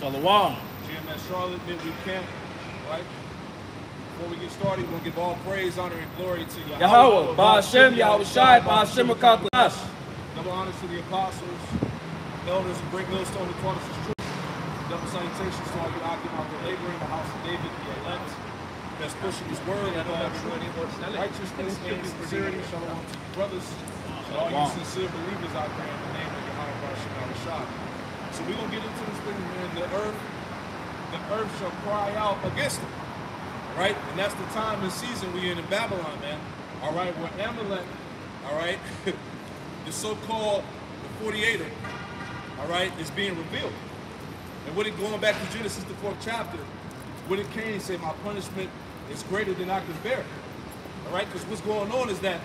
Shalom. GMS Charlotte, Midweek camp, right? Before we get started, we're going to give all praise, honor, and glory to Yahweh, Ba'ashem, Yahweh Shai, Ba'ashem, Akaklas. Double honors to the apostles, elders, and great millstone who taught us his truth. Double salutations to all you occupying out there laboring, the house of David, the elect, that's pushing his word and all righteousness and sincerity. Shalom to you brothers, and all you sincere believers out there in the name of Yahweh, Ba'ashem, Yahweh Shai. So we're going to get into this thing, man. The earth shall cry out against it, right? And that's the time and season we're in Babylon, man. All right, where Amalek, all right, the so-called the 48er, all right, is being revealed. And what it going back to Genesis, the 4th chapter, what did Cain say? My punishment is greater than I can bear. All right, because what's going on is that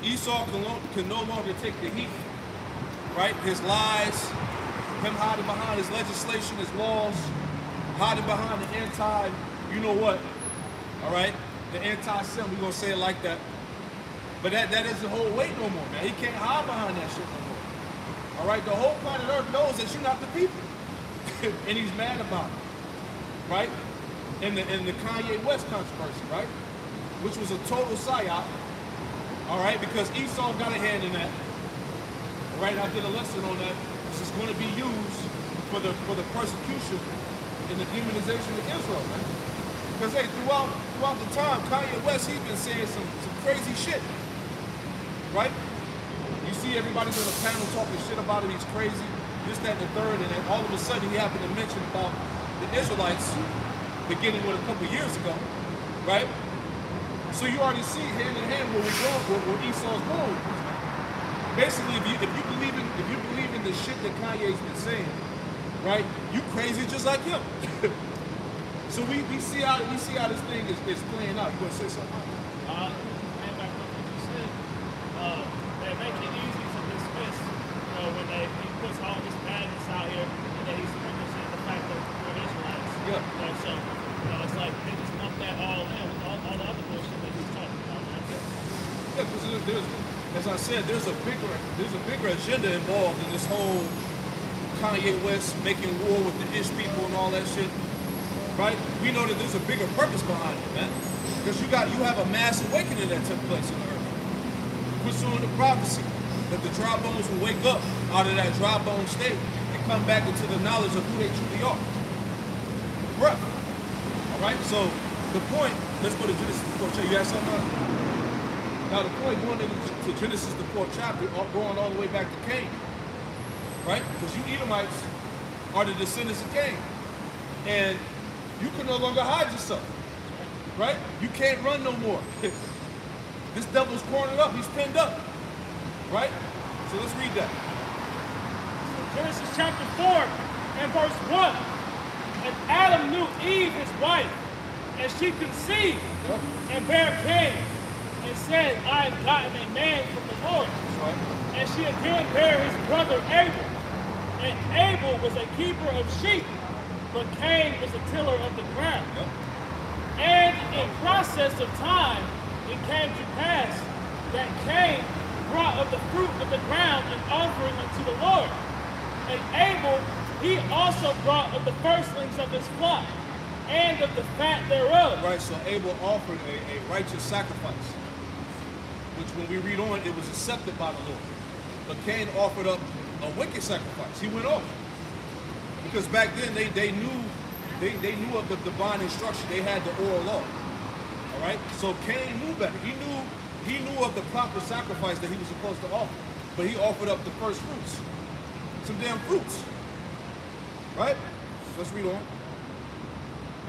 Esau can no longer take the heat, right? His lies, him hiding behind his legislation, his laws, hiding behind the anti, you know what, all right? The anti-sin, we're going to say it like that. But that doesn't hold weight no more, man. He can't hide behind that shit no more. All right, the whole planet Earth knows that you're not the people. And he's mad about it, right? In the Kanye West controversy, right? Which was a total psyop, all right? Because Esau got a hand in that. All right, I did a lesson on that. This is going to be used for the persecution and the demonization of Israel, man. Because hey, throughout the time, Kanye West, he's been saying some crazy shit, right? You see everybody's on the panel talking shit about him. He's crazy, this, that, and the third, and then all of a sudden he happened to mention about the Israelites beginning with a couple years ago, right? So you already see hand in hand where we're going, where Esau's going. Basically, if you believe in the shit that Kanye's been saying, right? You crazy just like him. So we see how this thing is playing out. You want to say something? And back to what you said, they make it easy to dismiss, when he puts all this madness out here, and then he's representing the fact that we're Israelites. Yeah. So it's like they just lump that all in with all the other bullshit that he's talking about. Yeah, because there's, as I said, there's a bigger agenda involved in this whole Kanye West making war with the Ish people and all that shit, right? We know that there's a bigger purpose behind it, man. Because you have a mass awakening that took place in the earth, pursuing the prophecy that the dry bones will wake up out of that dry bone state and come back into the knowledge of who they truly are. Correct. All right. So the point. Let's go to Genesis the 4th chapter. You have something? Now the point going into Genesis the 4th chapter, going all the way back to Cain, right? Because you Edomites are the descendants of Cain, and you can no longer hide yourself, right? You can't run no more. This devil's cornered up. He's pinned up, right? So let's read that. Genesis chapter 4 and verse 1. And Adam knew Eve his wife, and she conceived and bare Cain, and said, I have gotten a man from the Lord. Right. And she again bare his brother Abel. And Abel was a keeper of sheep, but Cain was a tiller of the ground. Yep. And in process of time, it came to pass that Cain brought of the fruit of the ground an offering unto the Lord. And Abel, he also brought of the firstlings of his flock, and of the fat thereof. Right, so Abel offered a righteous sacrifice, which when we read on, it was accepted by the Lord. But Cain offered up a wicked sacrifice. He went off. Because back then they knew of the divine instruction. They had the oral law. All right? So Cain knew better. He knew of the proper sacrifice that he was supposed to offer. But he offered up the first fruits. Some damn fruits. Right? Let's read on.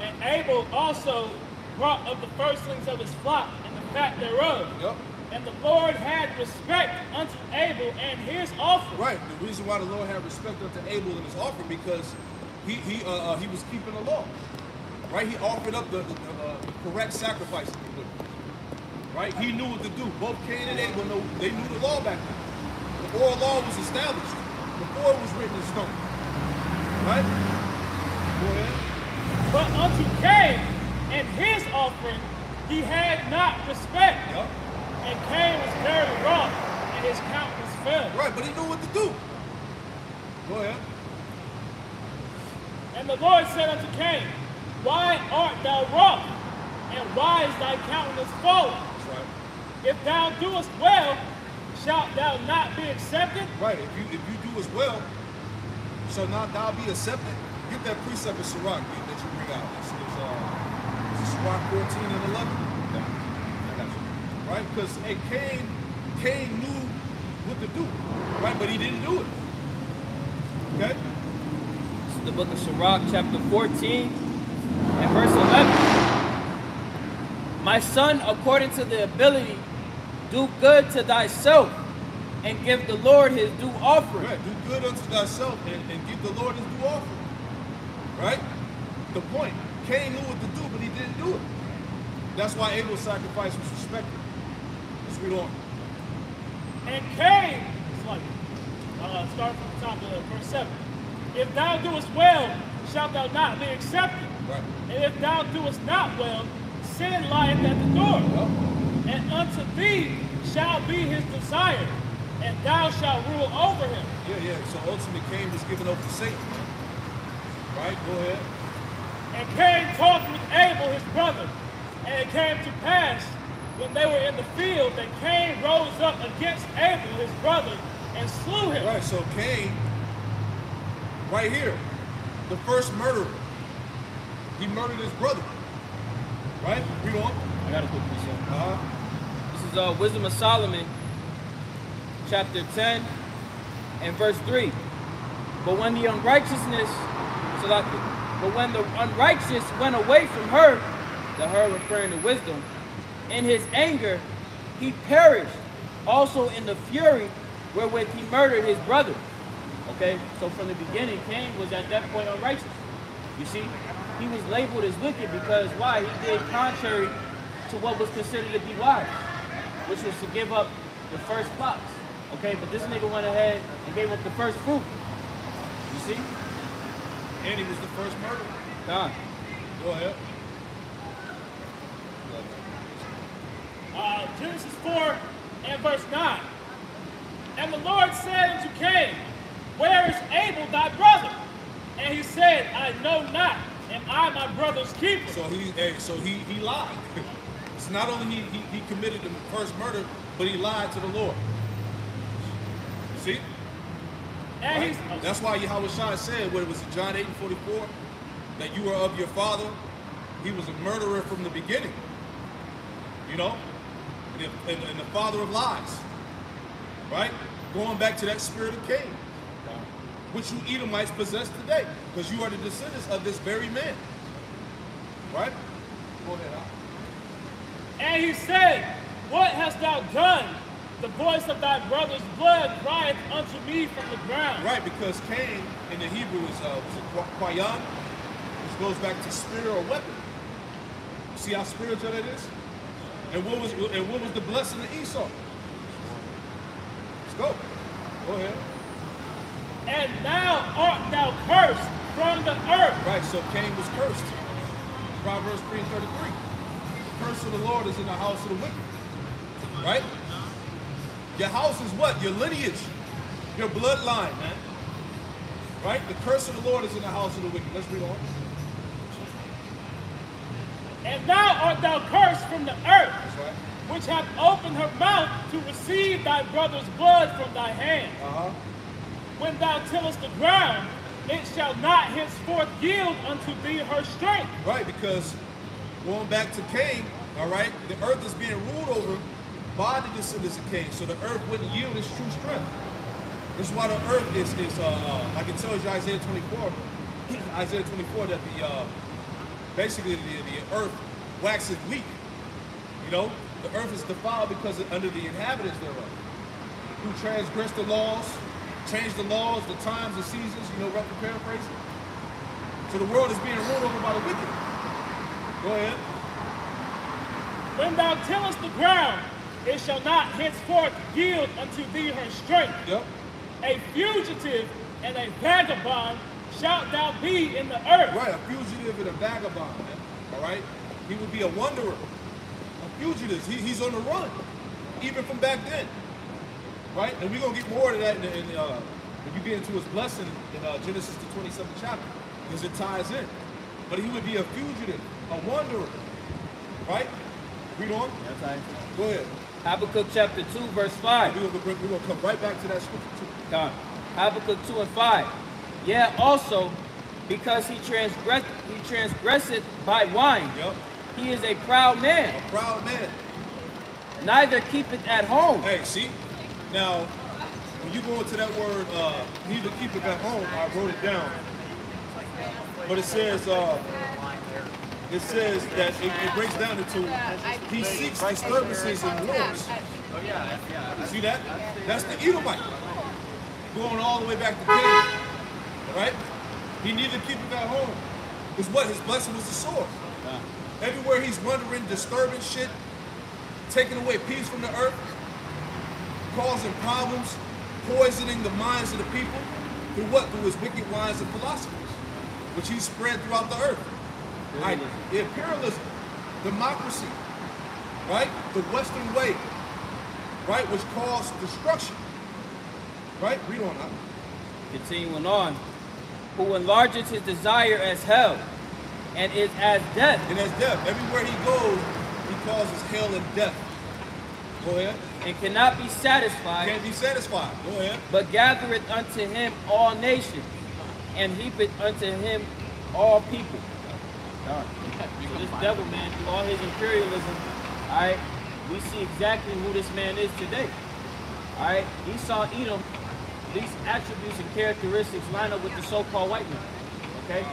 And Abel also brought of the firstlings of his flock and the fat thereof. Yep. And the Lord had respect unto Abel and his offering. Right. The reason why the Lord had respect unto Abel and his offering, because he was keeping the law. Right? He offered up the correct sacrifice. Right? He knew what to do. Both Cain and Abel knew the law back then. The oral law was established before it was written in stone. Right? Go ahead. But unto Cain and his offering he had not respect. Yep. And Cain was very wroth, and his countenance fell. Right, but he knew what to do. Go ahead. And the Lord said unto Cain, why art thou wroth? And why is thy countenance fallen? That's right. If thou doest well, shalt thou not be accepted? Right. If you do as well, shall not thou be accepted? Get that precept of Sirach that you bring out. It's Sirach 14 and 11. Right? Because hey, Cain knew what to do, right? But he didn't do it. Okay? This is the book of Sirach, chapter 14, and verse 11. My son, according to the ability, do good to thyself, and give the Lord his due offering. Right. Do good unto thyself, and give the Lord his due offering. Right? The point. Cain knew what to do, but he didn't do it. That's why Abel's sacrifice was respected. Let's read on. And Cain, it's like, start from the top of verse 7. If thou doest well, shalt thou not be accepted. Right. And if thou doest not well, sin lieth at the door. Yep. And unto thee shall be his desire, and thou shalt rule over him. Yeah. So ultimately Cain was given over to Satan. Right? Go ahead. And Cain talked with Abel his brother. And it came to pass, when they were in the field, that Cain rose up against Abel his brother, and slew him. Right, so Cain, right here, the first murderer, he murdered his brother. Right? Read on. I got to put this in. Uh-huh. This is Wisdom of Solomon, chapter 10, and verse 3. But when the unrighteousness, but when the unrighteous went away from her, the her referring to wisdom, in his anger he perished, also in the fury wherewith he murdered his brother. Okay, so from the beginning, Cain was at that point unrighteous. You see, he was labeled as wicked because why? He did contrary to what was considered to be wise, which was to give up the first plots. Okay, but this nigga went ahead and gave up the first fruit. You see? And he was the first murderer. God. Go ahead. Genesis 4 and verse 9. And the Lord said unto Cain, where is Abel thy brother? And he said, I know not. Am I my brother's keeper? So he lied. It's not only he committed the first murder, but he lied to the Lord. See? And Right? That's why Yahweh Shai said, what it was in John 8:44, that you are of your father. He was a murderer from the beginning. You know? And the father of lies. Right? Going back to that spirit of Cain, which you Edomites possess today, because you are the descendants of this very man. Right? Go ahead, Al. And he said, what hast thou done? The voice of thy brother's blood crieth unto me from the ground. Right, because Cain in the Hebrew is kwayan, which goes back to spirit or weapon. See how spiritual that is? And what was the blessing of Esau? Let's go. Go ahead. And now art thou cursed from the earth. Right, so Cain was cursed. Proverbs 3:33. The curse of the Lord is in the house of the wicked. Right? Your house is what? Your lineage. Your bloodline, man. Right? The curse of the Lord is in the house of the wicked. Let's read on. And now art thou cursed from the earth, That's right. which hath opened her mouth to receive thy brother's blood from thy hand. Uh-huh. When thou tillest the ground, it shall not henceforth yield unto thee her strength. Right, because going back to Cain, all right, the earth is being ruled over by the descendants of Cain, so the earth wouldn't yield its true strength. This is why the earth is like it tells you Isaiah 24, that basically the earth waxes weak. You know, the earth is defiled because under the inhabitants thereof, who transgress the laws, change the laws, the times, the seasons, you know, roughly paraphrasing. So the world is being ruled over by the wicked. Go ahead. When thou tillest the ground, it shall not henceforth yield unto thee her strength. Yep. A fugitive and a vagabond shalt thou be in the earth. Right, a fugitive and a vagabond, man. All right? He would be a wanderer. A fugitive. He's on the run, even from back then. Right? And we're going to get more to that when you get into his blessing in Genesis the 27th chapter. because it ties in. But he would be a fugitive, a wanderer, right? Read on. That's right. Go ahead. Habakkuk chapter 2, verse 5. We're going to come right back to that scripture too. God. Habakkuk 2 and 5. Yeah, also, because he transgresseth by wine. Yep. He is a proud man. A proud man. Neither keepeth at home. Hey, see? Now, when you go into that word, neither keepeth at home, I wrote it down. But it says that it breaks down into he seeks disturbances and wars. You see that? That's the Edomite. Going all the way back to Cain. Right? He neither keepeth at home. Because what? His blessing was the sword. Everywhere he's wandering, disturbing shit, taking away peace from the earth, causing problems, poisoning the minds of the people. Through what? Through his wicked wines and philosophers, which he spread throughout the earth. Right? Imperialism, democracy, right? The Western way, right? Which caused destruction. Right? Read on now. Continuing on. Who enlarges his desire as hell, and is as death. And as death. Everywhere he goes, he causes hell and death. Go ahead. And cannot be satisfied. Can't be satisfied. Go ahead. But gathereth unto him all nations, and heapeth unto him all people. So this devil, man, through all his imperialism, all right, we see exactly who this man is today. All right, Esau, Edom, these attributes and characteristics line up with the so-called white man. Okay,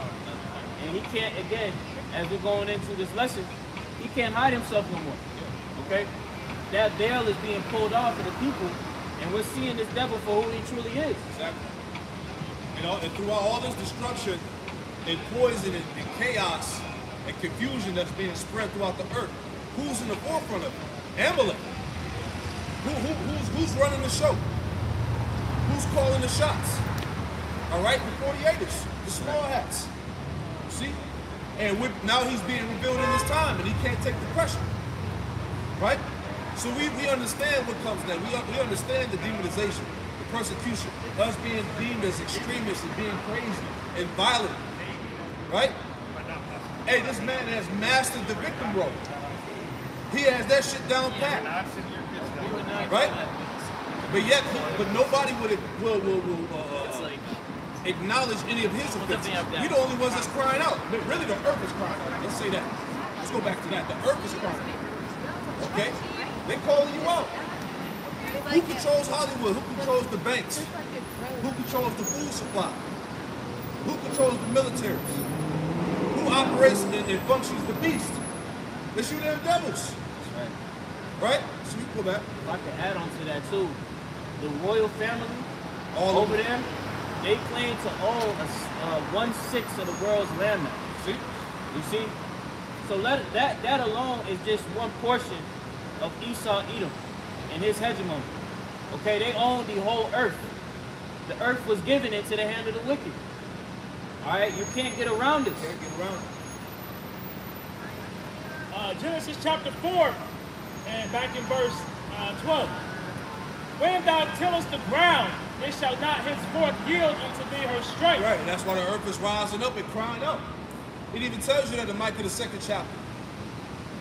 and he can't, again, as we're going into this lesson, he can't hide himself no more. Okay, that veil is being pulled off of the people, and we're seeing this devil for who he truly is. Exactly. And throughout all this destruction and poison and chaos and confusion that's being spread throughout the earth, who's in the forefront of it? Amalek. Who's running the show? Who's calling the shots? All right, the 48ers, the small hats. See? And now he's being revealed in this time, and he can't take the pressure. Right? So we understand what comes next. We understand the demonization, the persecution, us being deemed as extremists and being crazy and violent. Right? Hey, this man has mastered the victim role. He has that shit down pat. Right? But nobody will acknowledge any of his offenses. We're the only ones that's crying out. Really, the earth is crying out. Let's say that. Let's go back to that. The earth is crying out. Okay? They're calling you out. Who controls Hollywood? Who controls the banks? Who controls the food supply? Who controls the military? Who operates and functions the beast? It's you damn devils. That's right. Right? So you go back. If I could add on to that too, the royal family all over there, they claim to own 1/6 of the world's land mass. See? You see? So that alone is just one portion of Esau, Edom, and his hegemony. Okay, they own the whole earth. The earth was given into the hand of the wicked. All right, you can't get around this. Can't get around it. Genesis chapter 4, and back in verse 12. When thou tillest the ground, it shall not henceforth yield unto thee her strength. Right, and that's why the earth is rising up and crying out. It even tells you that in Micah the 2nd chapter,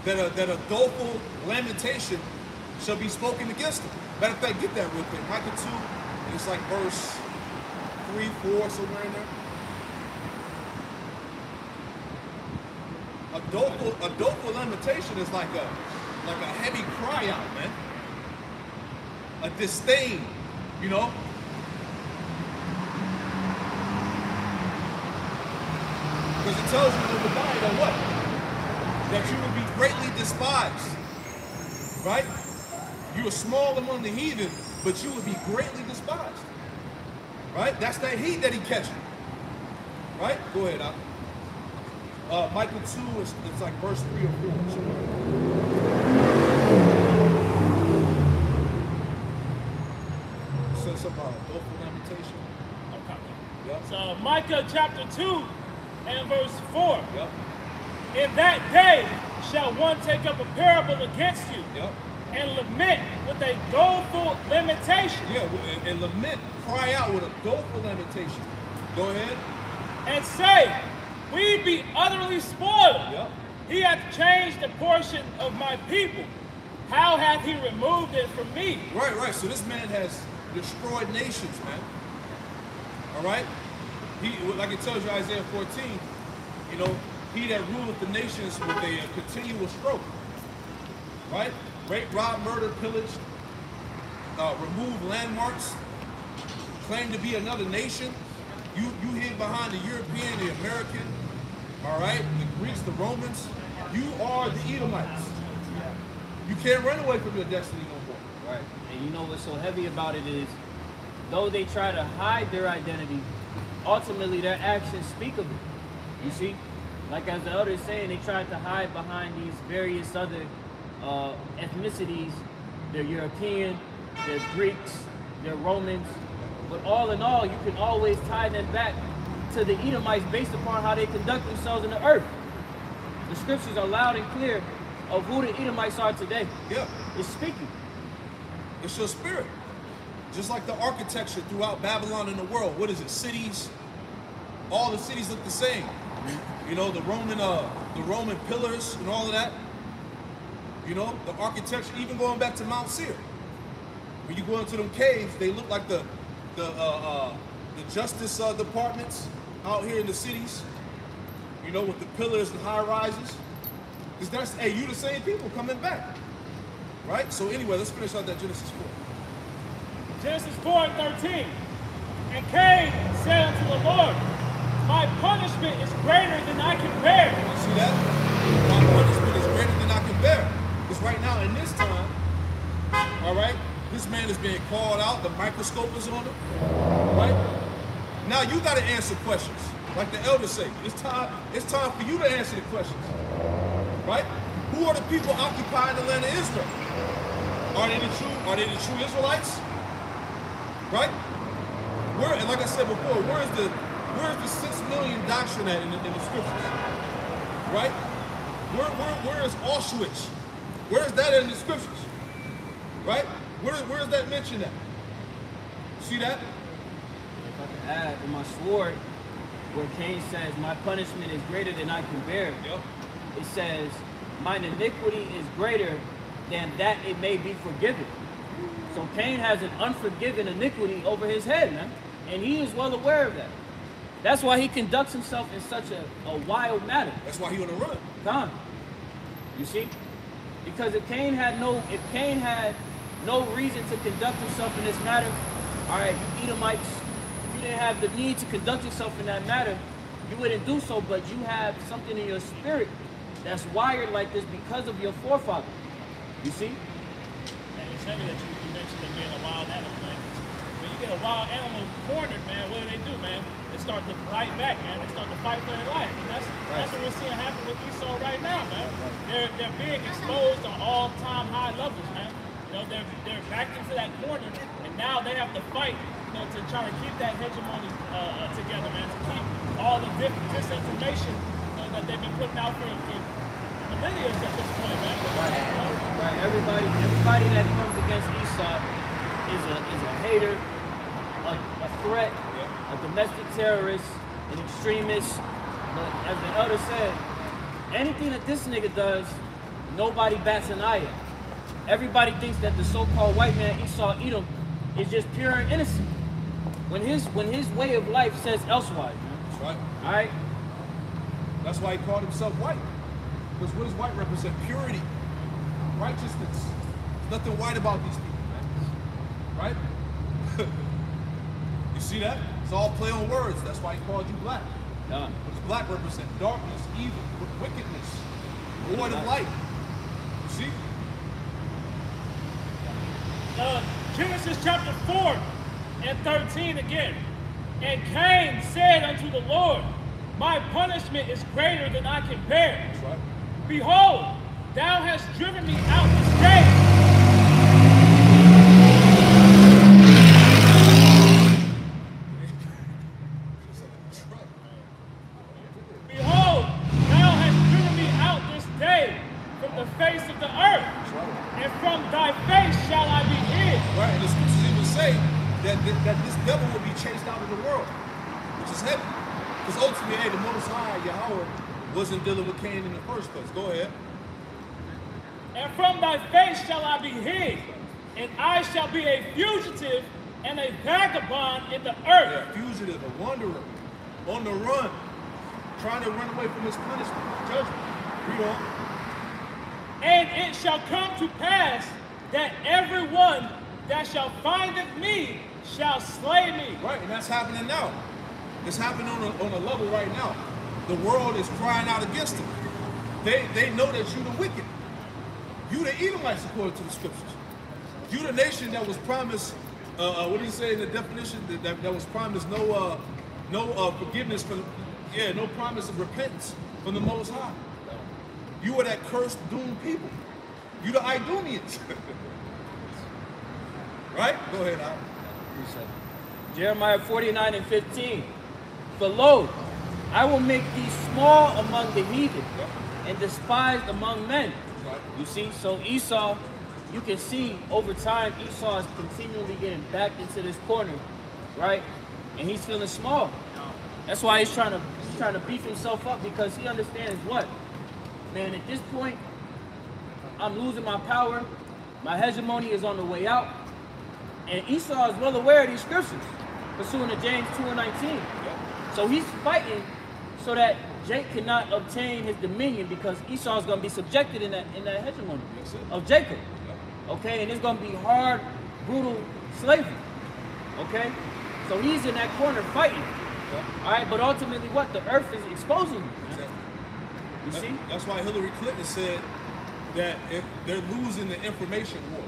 that a doleful lamentation shall be spoken against them. Matter of fact, get that real quick. Micah 2, and it's like verse 3, 4, somewhere in there. A doleful lamentation is like a heavy cry out, man. A disdain, you know? Because it tells you in the Bible that what? That you would be greatly despised. Right? You are small among the heathen, but you would be greatly despised. Right? That's that heat that he catches. Right? Go ahead, Al. Micah 2, it's like verse 3 or 4. It says something about a doleful lamentation. Okay. Yep. So Micah chapter 2 and verse 4. Yep. In that day shall one take up a parable against you. Yep. And lament with a doleful lamentation. Yeah, and lament, cry out with a doleful lamentation. Go ahead. and say, we be utterly spoiled. Yep. He hath changed the portion of my people. How hath he removed it from me? Right, right. So this man has destroyed nations, man. All right? He, like it tells you, Isaiah 14, you know, he that ruleth the nations with a continual stroke. Right? Rape, rob, murder, pillage, remove landmarks, claim to be another nation. You hid behind the European, the American, all right, the Greeks, the Romans. You are the Edomites. You can't run away from your destiny no more. Right. And you know what's so heavy about it is, though they try to hide their identity, ultimately their actions speak of it. You see? Like as the elder is saying, they tried to hide behind these various other ethnicities. They're European, they're Greeks, they're Romans. But all in all, you can always tie them back to the Edomites based upon how they conduct themselves in the earth. The scriptures are loud and clear of who the Edomites are today. Yeah. It's speaking. It's your spirit. Just like the architecture throughout Babylon and the world. What is it? Cities. All the cities look the same. You know, the Roman pillars and all of that. You know, the architecture, even going back to Mount Seir. When you go into them caves, they look like the justice departments out here in the cities. You know, with the pillars and high rises. Because that's, hey, you the same people coming back. Right? So anyway, let's finish out that Genesis 4. Genesis 4 and 13. And Cain said unto the Lord, my punishment is greater than I can bear. You see that? My punishment is greater than I can bear. Because right now, in this time, all right, this man is being called out. The microscope is on him. Right? Now you got to answer questions. Like the elders say, it's time for you to answer the questions. Right? Who are the people occupying the land of Israel? Are they the true Israelites? Right? Where, and like I said before, where's the 6 million doctrine at in the scriptures? Right? Where is Auschwitz? Where is that in the scriptures? Right? Where is that mentioned at? See that? If I can add, in my sword, where Cain says, my punishment is greater than I can bear. Yep. It says, mine iniquity is greater than that it may be forgiven. So Cain has an unforgiven iniquity over his head, man. And he is well aware of that. That's why he conducts himself in such a wild manner. That's why he on the run. Come. You see? Because if Cain had no reason to conduct himself in this matter, all right, you Edomites, if you didn't have the need to conduct yourself in that matter, you wouldn't do so, but you have something in your spirit that's wired like this because of your forefather. You see? And it's heavy that you mentioned them being a wild animal, man. When you get a wild animal cornered, man, what do, man? They start to fight back, man. They start to fight for their life. And that's what we're seeing happen with Esau right now, man. They're being exposed to all-time high levels, man. You know, they're backed into that corner, and now they have to fight, you know, to try to keep that hegemony together, man. To keep all the disinformation that they've been putting out for millennia at this point, man. Right. Everybody that comes against Esau is a hater, a threat, a domestic terrorist, an extremist. But as the elder said, anything that this nigga does, nobody bats an eye at. Everybody thinks that the so-called white man Esau Edom is just pure and innocent. When his way of life says elsewise, man. That's right. All right. That's why he called himself white. Because what does white represent? Purity, righteousness. There's nothing white about these people, man. Right? You see that? It's all play on words. That's why he called you black. Yeah. What does black represent? Darkness, evil, wickedness, void of light. You see? Genesis chapter 4 and 13 again. And Cain said unto the Lord, my punishment is greater than I can bear. That's right. Behold, thou hast driven me out this day. Behold, thou hast driven me out this day from the face of the earth, and from thy face shall I be hid. Right, and the scriptures even say that this devil will be chased out of the world, which is heavy. Because ultimately, hey, the Most High, Yahweh, wasn't dealing with Cain in the first place. Go ahead. And from thy face shall I be hid, and I shall be a fugitive and a vagabond in the earth. Yeah, fugitive, a wanderer, on the run, trying to run away from his punishment, judgment. Read on. And it shall come to pass that everyone that shall findeth me shall slay me. Right, and that's happening now. It's happening on a level right now. The world is crying out against him. They know that you the wicked. You the Edomites, according to the scriptures. You the nation that was promised, what do you say in the definition? That was promised no forgiveness from, no promise of repentance from the Most High. You are that cursed, doomed people. You the Idumeans. Right? Go ahead, Al. Jeremiah 49:15. For lo, I will make thee small among the heathen and despised among men. You see, so Esau, you can see over time Esau is continually getting back into this corner, right? And he's feeling small. That's why he's trying to beef himself up, because he understands what? Man, at this point, I'm losing my power. My hegemony is on the way out. And Esau is well aware of these scriptures, pursuant to James 2:19. So he's fighting so that Jake cannot obtain his dominion, because Esau is going to be subjected in that hegemony of Jacob. Okay, and it's going to be hard, brutal slavery. Okay, so he's in that corner fighting. All right, but ultimately, what? The earth is exposing him. You see? That's why Hillary Clinton said that if they're losing the information war.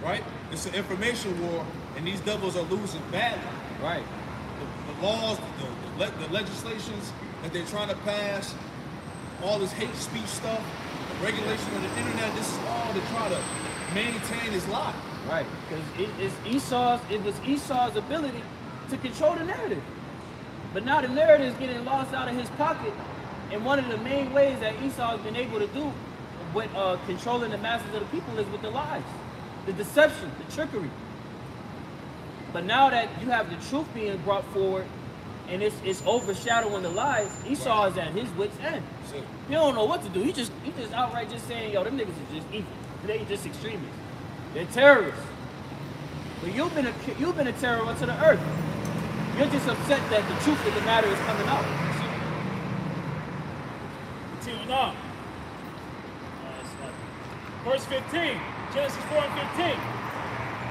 Right? It's an information war, and these devils are losing badly. Right. The laws, the legislations that they're trying to pass, all this hate speech stuff, the regulation of the internet, this is all to try to maintain his lie. Right, because it was Esau's ability to control the narrative. But now the narrative is getting lost out of his pocket, and one of the main ways that Esau has been able to do with controlling the masses of the people is with the lies, the deception, the trickery. But now that you have the truth being brought forward, and it's overshadowing the lies, Esau is at his wit's end. He don't know what to do. He just outright just saying, yo, them niggas are just evil. They just extremists. They're terrorists. But you've been a terror unto the earth. You're just upset that the truth of the matter is coming out. Continuing on. Verse 15, Genesis 4:15.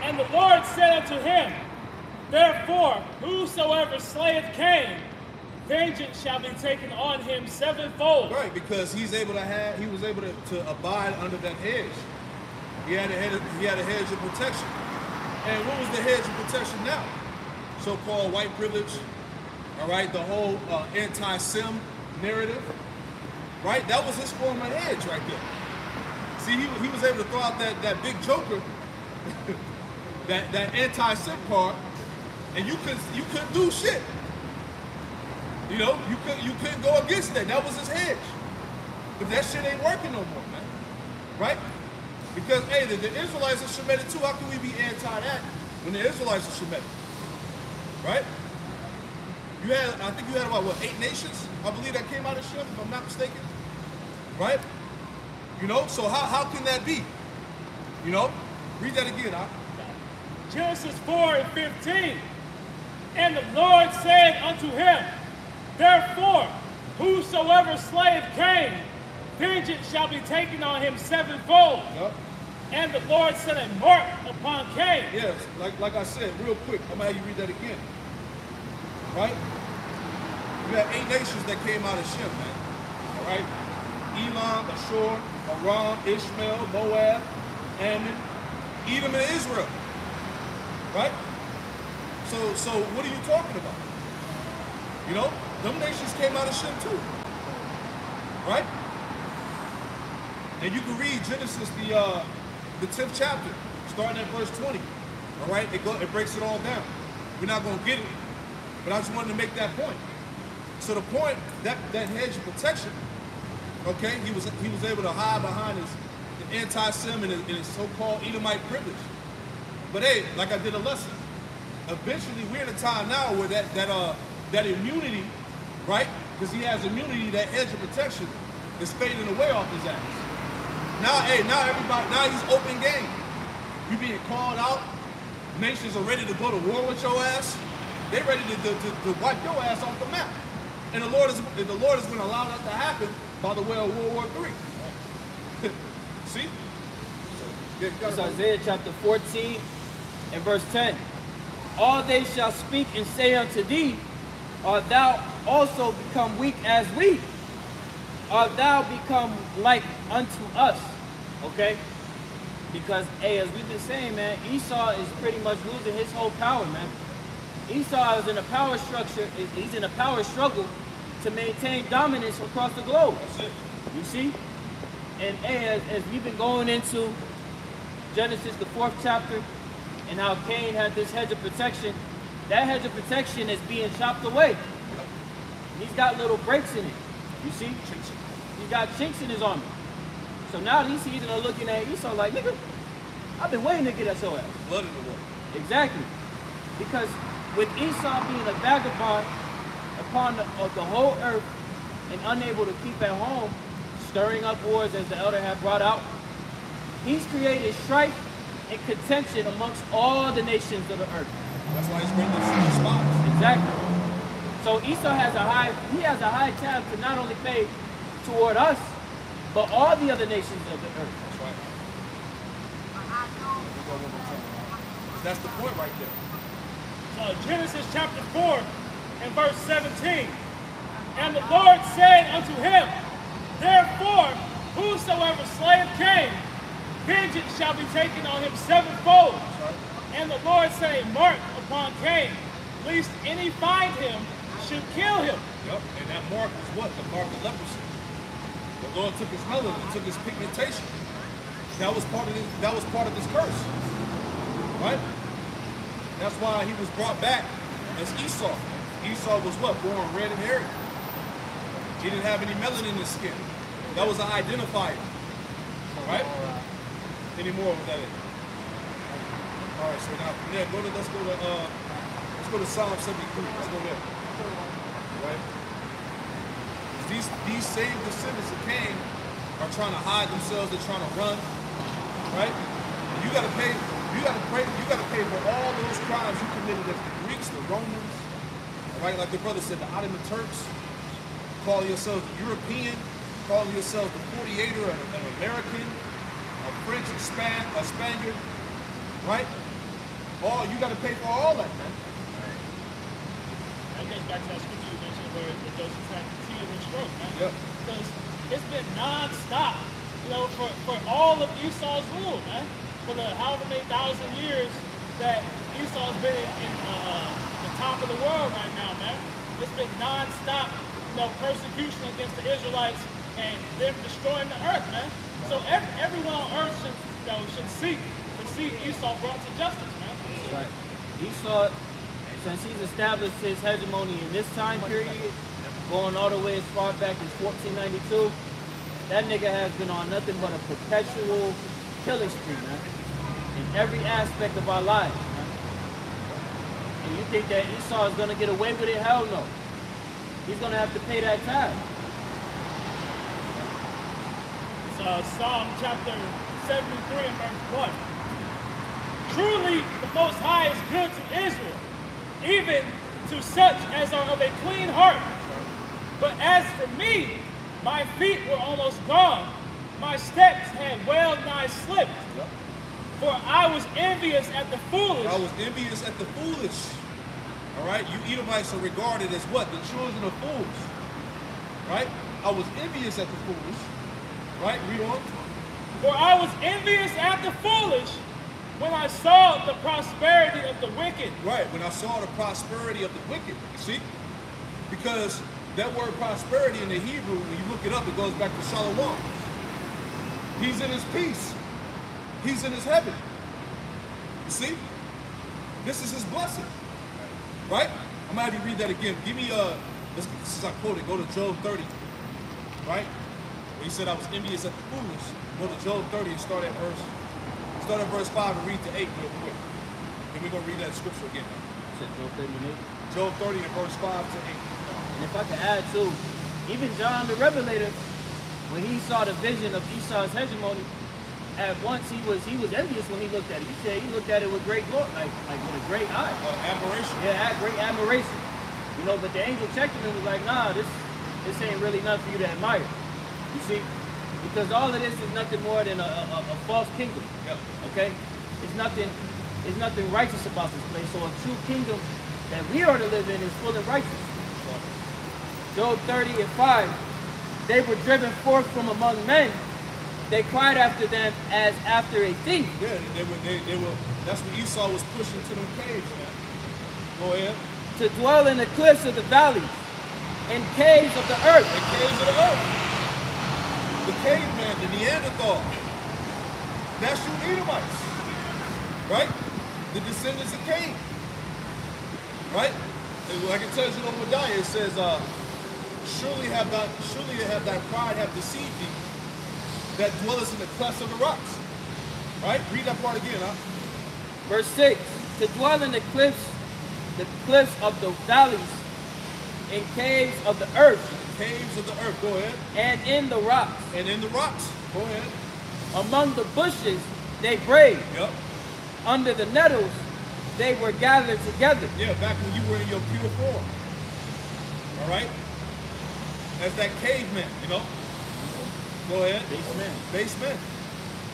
And the Lord said unto him, therefore, whosoever slayeth Cain, vengeance shall be taken on him sevenfold. Right, because he was able to abide under that hedge. He had a hedge of protection. And what was the hedge of protection now? So-called white privilege, all right, the whole anti-Sim narrative, right? That was his form of hedge right there. See, he was able to throw out that big joker, that anti-Sim part, and you couldn't do shit. You know, you couldn't go against that. That was his hedge. But that shit ain't working no more, man. Right? Because, hey, the Israelites are Shemitic too. How can we be anti that when the Israelites are Shemitic? Right? I think you had about, what, 8 nations? I believe that came out of Shem, if I'm not mistaken. Right? You know, so how can that be? You know? Read that again, huh? Genesis 4:15. And the Lord said unto him, therefore, whosoever slayeth Cain, vengeance shall be taken on him sevenfold. Yep. And the Lord set a mark upon Cain. Yes, like I said, real quick, I'm going to have you read that again. Right? You had 8 nations that came out of Shem, man. All right? Elam, Ashur, Aram, Ishmael, Moab, Ammon, Edom, and Israel. Right? So what are you talking about? You know, them nations came out of Shem too. Right? And you can read Genesis, the 10th chapter, starting at verse 20. All right? It breaks it all down. We're not going to get it, but I just wanted to make that point. So the point, that hedge of protection, okay, he was able to hide behind his anti-Sem and his so-called Edomite privilege. But hey, like I did a lesson, eventually we're in a time now where that immunity, right? Because he has immunity, that edge of protection is fading away off his ass. Now, hey, now he's open game. You being called out. Nations are ready to go to war with your ass. They ready to wipe your ass off the map. And the Lord is going to allow that to happen by the way of World War III. See? It's Isaiah chapter 14 and verse 10. All they shall speak and say unto thee, art thou also become weak as we? Art thou become like unto us? Okay? Because, hey, as we've been saying, man, Esau is pretty much losing his whole power, man. Esau is in a power structure, he's in a power struggle to maintain dominance across the globe. You see? And hey, as we've been going into Genesis, the 4th chapter, and how Cain had this hedge of protection, that hedge of protection is being chopped away. He's got little breaks in it. You see? He's got chinks in his armor. So now these seasons are looking at Esau like, nigga, I've been waiting to get at your ass. Blood in the water. Exactly. Because with Esau being a vagabond upon the whole earth and unable to keep at home, stirring up wars as the elder had brought out, he's created strife and contention amongst all the nations of the earth. That's why he's bringing the spies. Exactly. So Esau has a high tab to not only pay toward us, but all the other nations of the earth. That's right. That's the point right there. Genesis chapter 4 and verse 17. And the Lord said unto him, therefore, whosoever slayeth Cain, vengeance shall be taken on him sevenfold. Right. And the Lord set a mark upon Cain, lest any find him should kill him. Yep. And that mark is what? The mark of leprosy. The Lord took his melanin, took his pigmentation. That was part of this curse. Right? That's why he was brought back as Esau. Esau was what? Born red and hairy. He didn't have any melanin in his skin. That was an identifier. Right? Any more with that? Alright, so now from there, let's go to Psalm 73. Let's go there. Right? These same descendants of Cain are trying to hide themselves, they're trying to run. Right? You gotta pay for all those crimes you committed as the Greeks, the Romans, right? Like the brother said, the Ottoman Turks, calling yourselves the European, calling yourselves the 48er, an American, a French, a Spaniard, right? You gotta pay for all that, man. That goes back to that scripture you mentioned where those attacks continue to stroke, man. Yep. Because it's been non-stop, for all of Esau's rule, man. For the however many thousand years that Esau's been in the top of the world right now, man. It's been non-stop, persecution against the Israelites and them destroying the earth, man. So everyone on earth should see Esau brought to justice, man. Right. Esau, since he's established his hegemony in this time period, going all the way as far back as 1492, that nigga has been on nothing but a perpetual killing spree, man. In every aspect of our lives, man. And you think that Esau is going to get away with it? Hell no. He's going to have to pay that tax. It's Psalm chapter 73 and verse 1. Truly, the Most High is good to Israel, even to such as are of a clean heart. But as for me, my feet were almost gone. My steps had well nigh slipped. Yep. For I was envious at the foolish. I was envious at the foolish. All right? You Edomites are regarded as what? The children of fools. Right? I was envious at the foolish. Right? Read on. For I was envious at the foolish when I saw the prosperity of the wicked. Right, when I saw the prosperity of the wicked. You see? Because that word prosperity in the Hebrew, when you look it up, it goes back to Shalom. He's in his peace. He's in his heaven. You see? This is his blessing. Right? I'm going to have you read that again. Give me, since I quoted, go to Job 30. Right? Where he said, I was envious at the foolish. Go to Job 30 and start at verse 5 and read to 8 real quick. Then we're going to read that scripture again. Job 30 and 8? Job 30 and verse 5 to 8. And if I could add too, even John the Revelator, when he saw the vision of Esau's hegemony, at once he was envious when he looked at it. He said he looked at it with great glory, like with a great eye. Admiration. Yeah, great admiration. You know, but the angel checked him and was like, nah, this ain't really nothing for you to admire. You see? Because all of this is nothing more than a false kingdom. Yep. Okay? It's nothing righteous about this place. So a true kingdom that we are to live in is full of righteousness. Job 30 and 5. They were driven forth from among men. They cried after them as after a thief. Yeah, they were. That's what Esau was pushing to them caves, man. Go ahead. To dwell in the cliffs of the valleys, in caves of the earth. The caves of the earth. The caveman, the Neanderthal. That's you Edomites, right? The descendants of Cain, right? And like it tells you in Obadiah, it says, surely have thy pride have deceived thee, that dwellest in the clefts of the rocks. Right? Read that part again, huh? Verse 6. To dwell in the cliffs of the valleys, in caves of the earth. Caves of the earth, go ahead. And in the rocks. And in the rocks, go ahead. Among the bushes they braved. Yep. Under the nettles they were gathered together. Yeah, back when you were in your pure form. All right? As that caveman, you know? Go ahead. Baseman.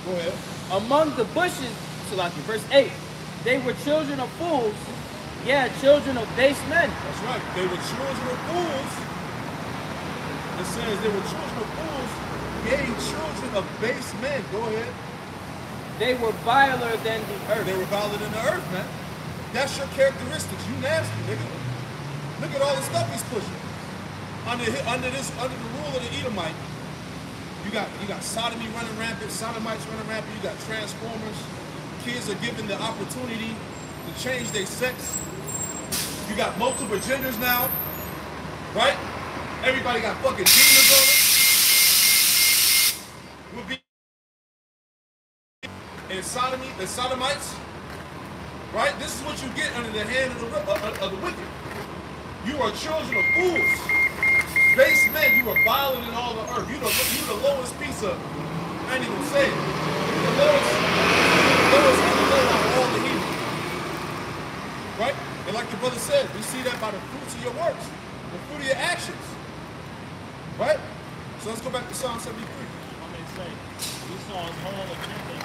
Go ahead. Among the bushes, Salaki, verse 8, they were children of fools. Yeah, children of base men. That's right. They were children of fools. It says they were children of fools, yea, children of base men. Go ahead. They were viler than the earth. They were viler than the earth, man. That's your characteristics. You nasty, nigga. Look at all the stuff he's pushing. Under the rule of the Edomite, you got sodomy running rampant, sodomites running rampant, you got transformers. Kids are given the opportunity to change their sex. You got multiple genders now, right? Everybody got fucking demons on them. And sodomy, the sodomites, right? This is what you get under the hand of the wicked. You are children of fools. Base men, you are viler than all the earth. You the lowest piece of, I ain't even gonna say it. The lowest on the low out of all the heathen. Right? And like the brother said, we see that by the fruits of your works, the fruit of your actions. Right? So let's go back to Psalm 73. I may say, Esau's whole agenda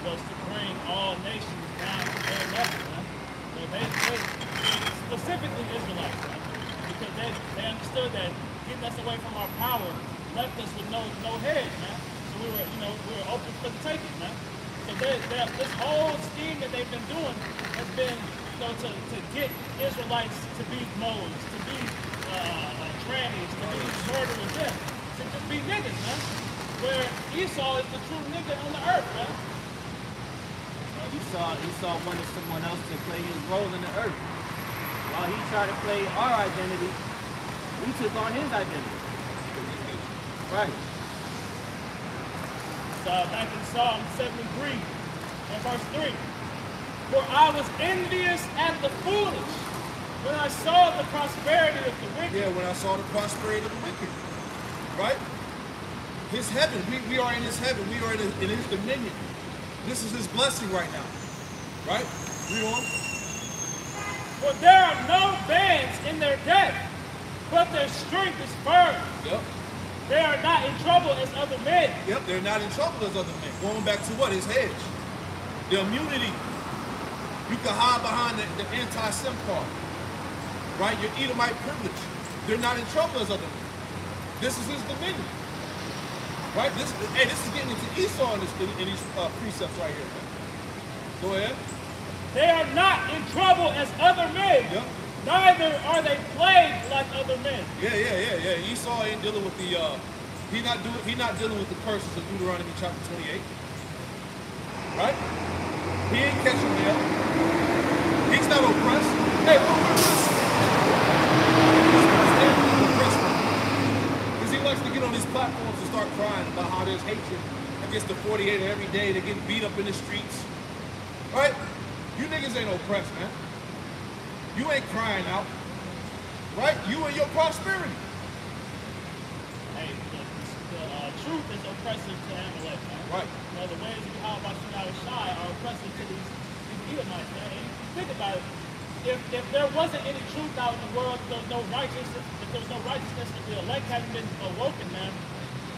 was to bring all nations down to their level, man. So they specifically Israelites, man, because they understood that getting us away from our power left us with no head, man. So we were open for the taking, man. So this whole scheme that they've been doing has been, to get Israelites to be moles, to be trannies, to be murderers, to just be niggas, man. Where Esau is the true nigga on the earth, man. Esau wanted someone else to play his role in the earth. While he tried to play our identity, we took on his identity. Right. So back in Psalm 73 and verse 3. For I was envious at the foolish when I saw the prosperity of the wicked. Yeah, when I saw the prosperity of the wicked. Right? His heaven. We are in his heaven. We are in his dominion. This is his blessing right now. Right? Read on. For there are no bands in their death, but their strength is firm. Yep. They are not in trouble as other men. Yep, they're not in trouble as other men. Going back to what? His hedge. The immunity. You can hide behind the anti-Sem card. Right? Your Edomite privilege. They're not in trouble as other men. This is his dominion. Right? This is getting into Esau in these precepts right here. Man. Go ahead. They are not in trouble as other men. Yep. Neither are they plagued like other men. Yeah. Esau ain't dealing with the he's not dealing with the curses of Deuteronomy chapter 28. Right? He ain't catching hell. He's not oppressed. Hey, what oppressed? Because he likes to get on these platforms and start crying about how there's hatred against the 48 every day. They're getting beat up in the streets. Right? You niggas ain't oppressed, man. You ain't crying out. Right? You and your prosperity. Hey, the truth is oppressive to Amalek, man. Right. You know, the ways of how about Shai are oppressive to these Edomites, man. And you think about it, if there wasn't any truth out in the world, if there was no righteousness, if the elect hadn't been awoken, man,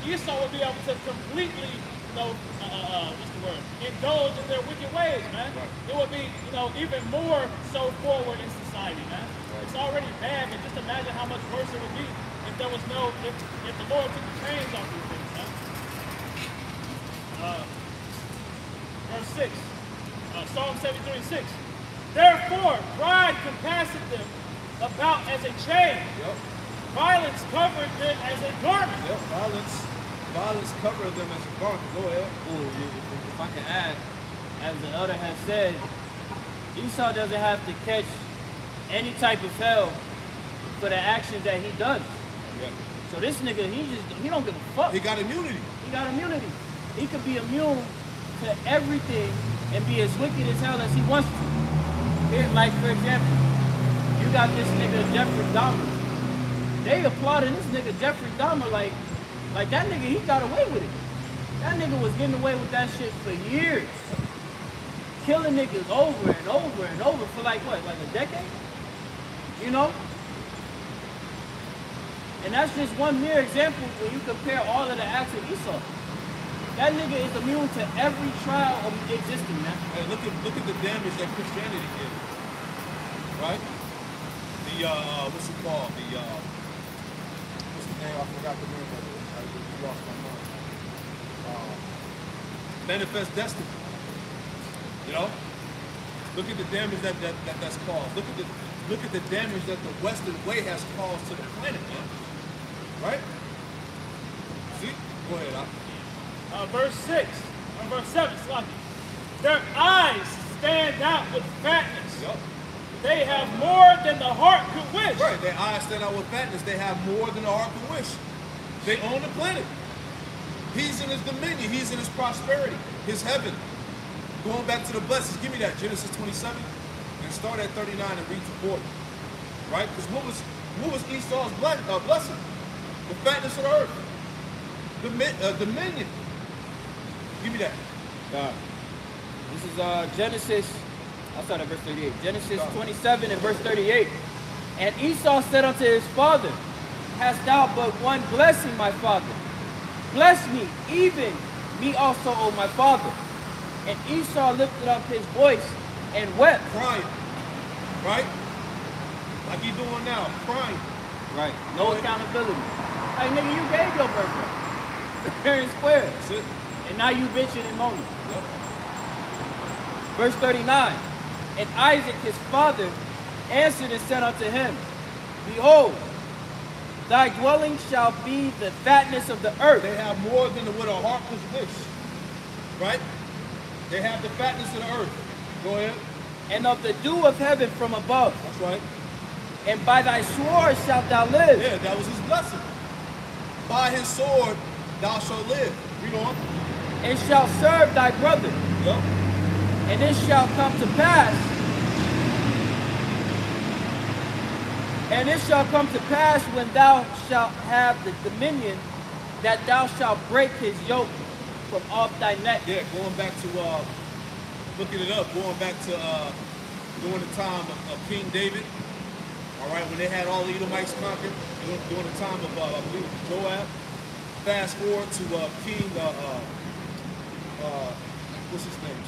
Esau would be able to completely, what's the word, indulge in their wicked ways, man. Right. It would be, even more so forward in society, man. It's already bad, but just imagine how much worse it would be if there was if the Lord took the chains off these things, man. Verse 6, Psalm 73:6. Therefore, pride compasseth them about as a chain. Yep. Violence covered them as a garment. Yep. Violence covered them as a garment. Go ahead. Ooh, if I can add, as the elder has said, Esau doesn't have to catch any type of hell for the actions that he does. Yeah. So this nigga, he don't give a fuck. He got immunity. He got immunity. He could be immune to everything and be as wicked as hell as he wants to. Here, like for example, you got this nigga Jeffrey Dahmer. They applauded this nigga Jeffrey Dahmer like that nigga, he got away with it. That nigga was getting away with that shit for years. Killing niggas over and over and over for like what, like a decade? You know? And that's just one mere example when you compare all of the acts of Esau. That nigga is immune to every trial of existing, man. Hey, look at the damage that Christianity did. Right? The what's it called? What's the name? I forgot the name of it. I just lost my mind. Manifest Destiny. You know? Look at the damage that's caused. Look at the damage that the Western way has caused to the planet, man. Right? See? Go ahead, Verse 6, or verse 7, Sloppy. Their eyes stand out with fatness. Yep. They have more than the heart could wish. Right, their eyes stand out with fatness. They have more than the heart can wish. They own the planet. He's in his dominion. He's in his prosperity, his heaven. Going back to the blessings, give me that, Genesis 27, and start at 39 and read to 40. Right? Because what was Esau's blessing? The fatness of the earth. Dominion. Give me that. This is Genesis, I'll start at verse 38. Genesis 27 and verse 38. And Esau said unto his father, hast thou but one blessing, my father? Bless me, even me also, O my father. And Esau lifted up his voice and wept. Crying. Right? Like you doing now. Crying. Right. No accountability. Hey, nigga, you gave your birthright. Fair and square. That's it. And now you bitching and moaning. Yep. Verse 39. And Isaac his father answered and said unto him, behold, thy dwelling shall be the fatness of the earth. They have more than what a heart could wish. Right? They have the fatness of the earth. Go ahead. And of the dew of heaven from above. That's right. And by thy sword shalt thou live. Yeah, that was his blessing. By his sword thou shalt live. Read on. And shalt serve thy brother. Yep. And it shall come to pass. And it shall come to pass when thou shalt have the dominion, that thou shalt break his yoke from off thy neck. Yeah, going back to looking it up, going back to during the time of King David. All right, when they had all the Edomites conquered, during the time of I believe it was Joab. Fast forward to King what's his name?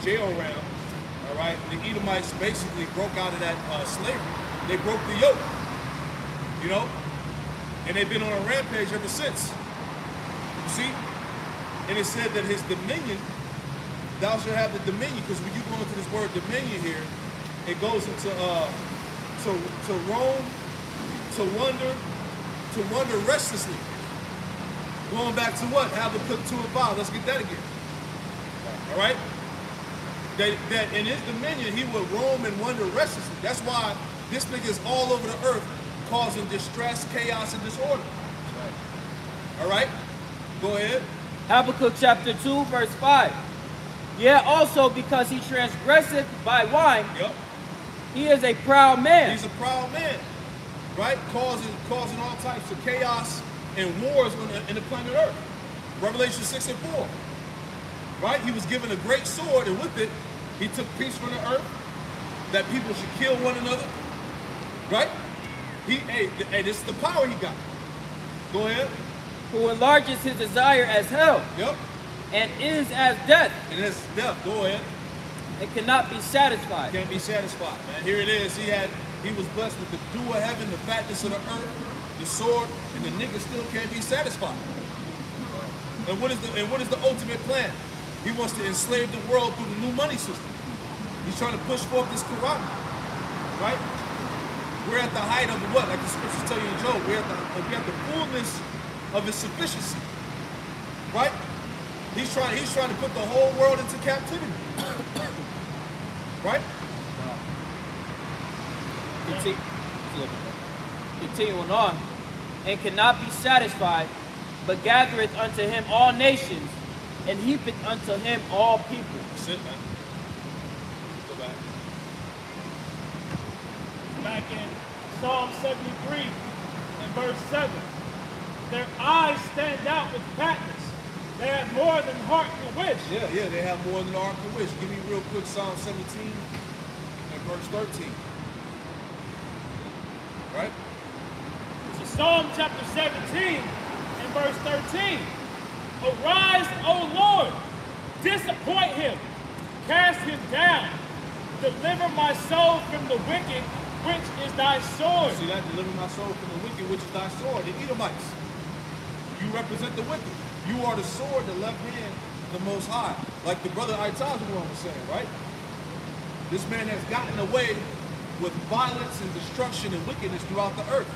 Jehoram. All right, the Edomites basically broke out of that slavery. They broke the yoke, you know, and they've been on a rampage ever since. You see, and it said that his dominion, thou shalt have the dominion, because when you go into this word dominion here, it goes into to roam, to wander restlessly. Going back to what? Habakkuk 2:5. Let's get that again. All right. That in his dominion he will roam and wander restlessly. That's why this nigga is all over the earth, causing distress, chaos, and disorder. Right. All right. Go ahead. Habakkuk chapter 2, verse 5. Yea, also because he transgresseth by wine, Yep. He is a proud man. He's a proud man, right? Causing all types of chaos and wars in the planet Earth. Revelation 6 and 4. Right? He was given a great sword, and with it, he took peace from the earth, that people should kill one another. Right? Hey, this is the power he got. Go ahead. Who enlarges his desire as hell. Yep. And is as death. And as death. Go ahead. And cannot be satisfied. Can't be satisfied, man. Here it is. He was blessed with the dew of heaven, the fatness of the earth, the sword, and the nigga still can't be satisfied. And what is the ultimate plan? He wants to enslave the world through the new money system. He's trying to push forth this Quran, right? We're at the height of what? Like the scriptures tell you in Job, we're at the fullness of his sufficiency, right? He's trying to put the whole world into captivity, right? Continuing on, and cannot be satisfied, but gathereth unto him all nations, and heapeth unto him all people. That's it, man. Go back. Back in Psalm 73 and verse 7. Their eyes stand out with fatness. They have more than heart can wish. Yeah, they have more than heart can wish. Give me real quick Psalm 17 and verse 13. Right? So Psalm chapter 17 and verse 13. Arise, O Lord, disappoint him, cast him down, deliver my soul from the wicked, which is thy sword. See that? Deliver my soul from the wicked, which is thy sword. The Edomites. You represent the wicked. You are the sword, the left hand, the Most High. Like the brother Aitazuwan was saying, right? This man has gotten away with violence and destruction and wickedness throughout the earth.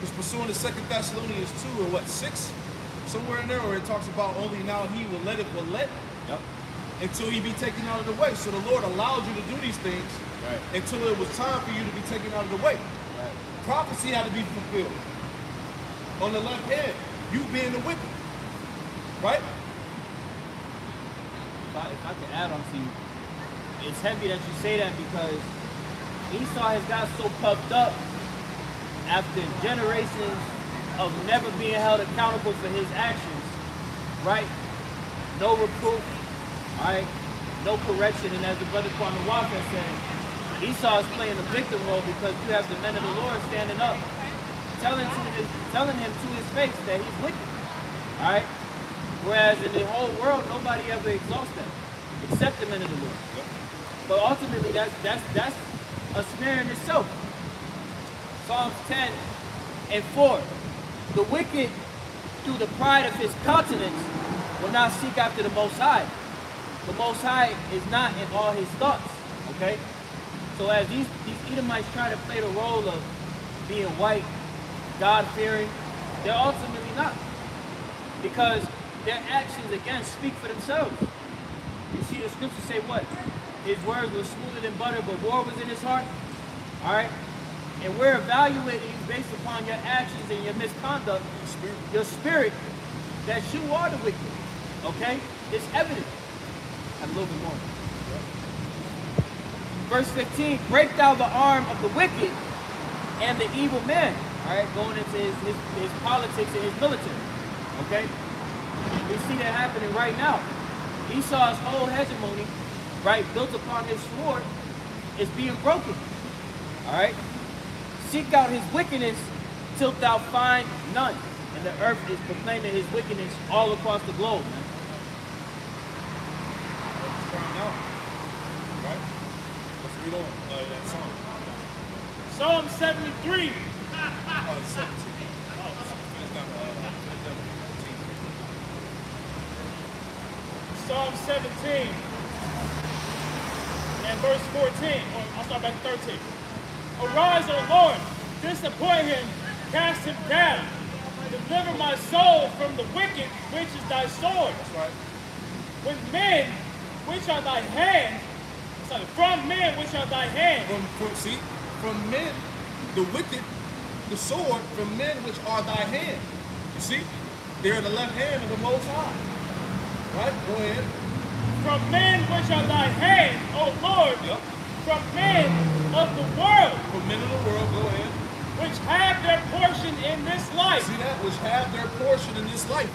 He's pursuing the 2 Thessalonians 2 or 6? Somewhere in there where it talks about only now he will let Yep. until he be taken out of the way. So the Lord allowed you to do these things until it was time for you to be taken out of the way. Right. Prophecy had to be fulfilled. On the left hand, you being the wicked. Right? If I could add on to you, it's heavy that you say that because Esau has got so puffed up after generations of never being held accountable for his actions, right? No reproof, right? No correction, and as the brother Kwame Walker said, Esau is playing the victim role because you have the men of the Lord standing up, telling him to his face that he's wicked, all right? Whereas in the whole world, nobody ever exalts them, except the men of the Lord. But ultimately, that's a snare in itself. Psalms 10 and 4. The wicked, through the pride of his countenance, will not seek after the Most High. The Most High is not in all his thoughts, okay? So as these Edomites try to play the role of being white, God-fearing, they're ultimately not. Because their actions, again, speak for themselves. You see the scriptures say what? His words were smoother than butter, but war was in his heart. All right? And we're evaluating you based upon your actions and your misconduct, your spirit, that you are the wicked. Okay? It's evident. A little bit more. Verse 15, break thou the arm of the wicked and the evil man. All right? Going into his politics and his military. Okay? We see that happening right now. Esau's whole hegemony, right, built upon his sword, is being broken. All right? Seek out his wickedness till thou find none. And the earth is proclaiming his wickedness all across the globe, man. Right? Let's read on that song. Psalm 73. 17. Psalm 17 and verse 14. I'll start back 13. Arise, O Lord, disappoint him, cast him down. Deliver my soul from the wicked, which is thy sword. That's right. When men, which are thy hand, from men, which are thy hand. From men, the wicked, the sword, from men which are thy hand. You see? They're the left hand of the Most High. Right? Go ahead. From men which are thy hand, O Lord, Yep. from men of the world, For men of the world, go ahead. which have their portion in this life. See that? Which have their portion in this life.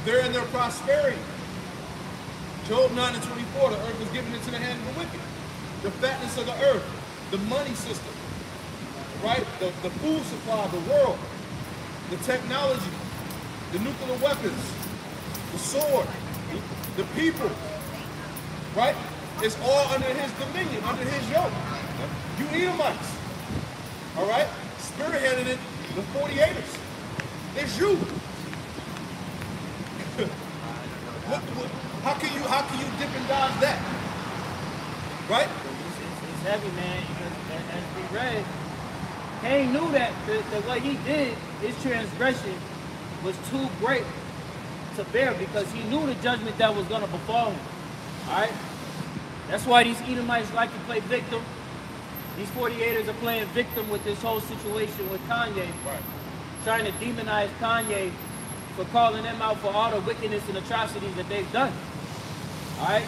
They're in their prosperity. Job 9 and 24, the earth was given into the hand of the wicked. The fatness of the earth, the money system, right? The food supply, the world, the technology, the nuclear weapons, the sword, the people, right? It's all under his dominion, under his yoke. You Edomites, all right? Spearheaded it, the 48ers. It's you. How can you dip and dodge that? Right? It's heavy, man. Because as we read, Cain knew that what he did, his transgression, was too great to bear because he knew the judgment that was going to befall him. All right? That's why these Edomites like to play victim. These 48ers are playing victim with this whole situation with Kanye. Right. Trying to demonize Kanye for calling them out for all the wickedness and atrocities that they've done. All right?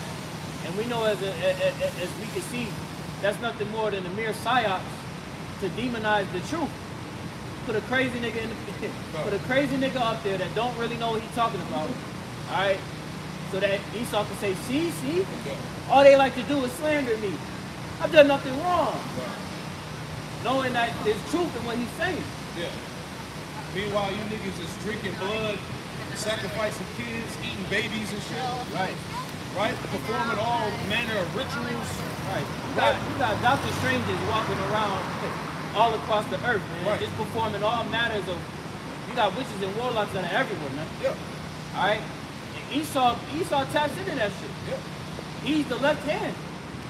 And we know as we can see, that's nothing more than a mere psyops to demonize the truth. Put a crazy nigga in the put a crazy nigga up there that don't really know what he's talking about. All right? So that Esau can say, see? Okay. All they like to do is slander me. I've done nothing wrong. Right. Knowing that there's truth in what he's saying. Yeah. Meanwhile, you niggas is drinking blood, sacrificing kids, eating babies and shit. Right. Right? Performing all manner of rituals. Right. You got Dr. Strangers walking around all across the earth, man. Right. Just performing all manners of, you got witches and warlocks that are everywhere, man. Yeah. All right? And Esau taps into that shit. Yeah. He's the left hand.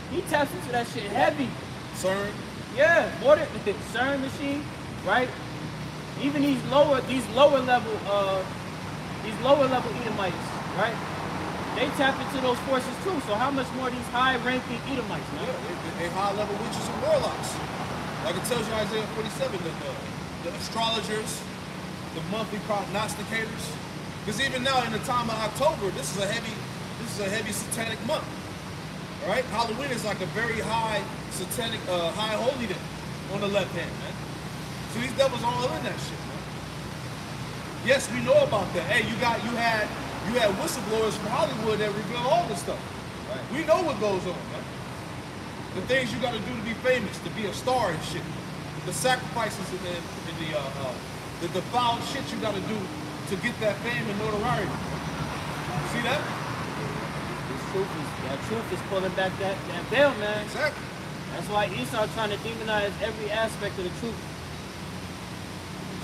He taps into that shit heavy. CERN. Yeah, more than CERN machine, right? Even these lower level Edomites, right? They tap into those forces too. So how much more these high ranking Edomites, man? Yeah, they high level witches and warlocks. Like it tells you Isaiah 47, the astrologers, the monthly prognosticators. Because even now in the time of October, this is a heavy satanic month. All right? Halloween is like a very high satanic, high holy day on the left hand, man. So these devils are all in that shit, man. Yes, we know about that. Hey, you had whistleblowers from Hollywood that reveal all this stuff. Right. We know what goes on, man. The things you got to do to be famous, to be a star and shit. The sacrifices and the defiled shit you got to do to get that fame and notoriety. See that? That truth is pulling back that veil, man. Exactly. That's why Esau trying to demonize every aspect of the truth.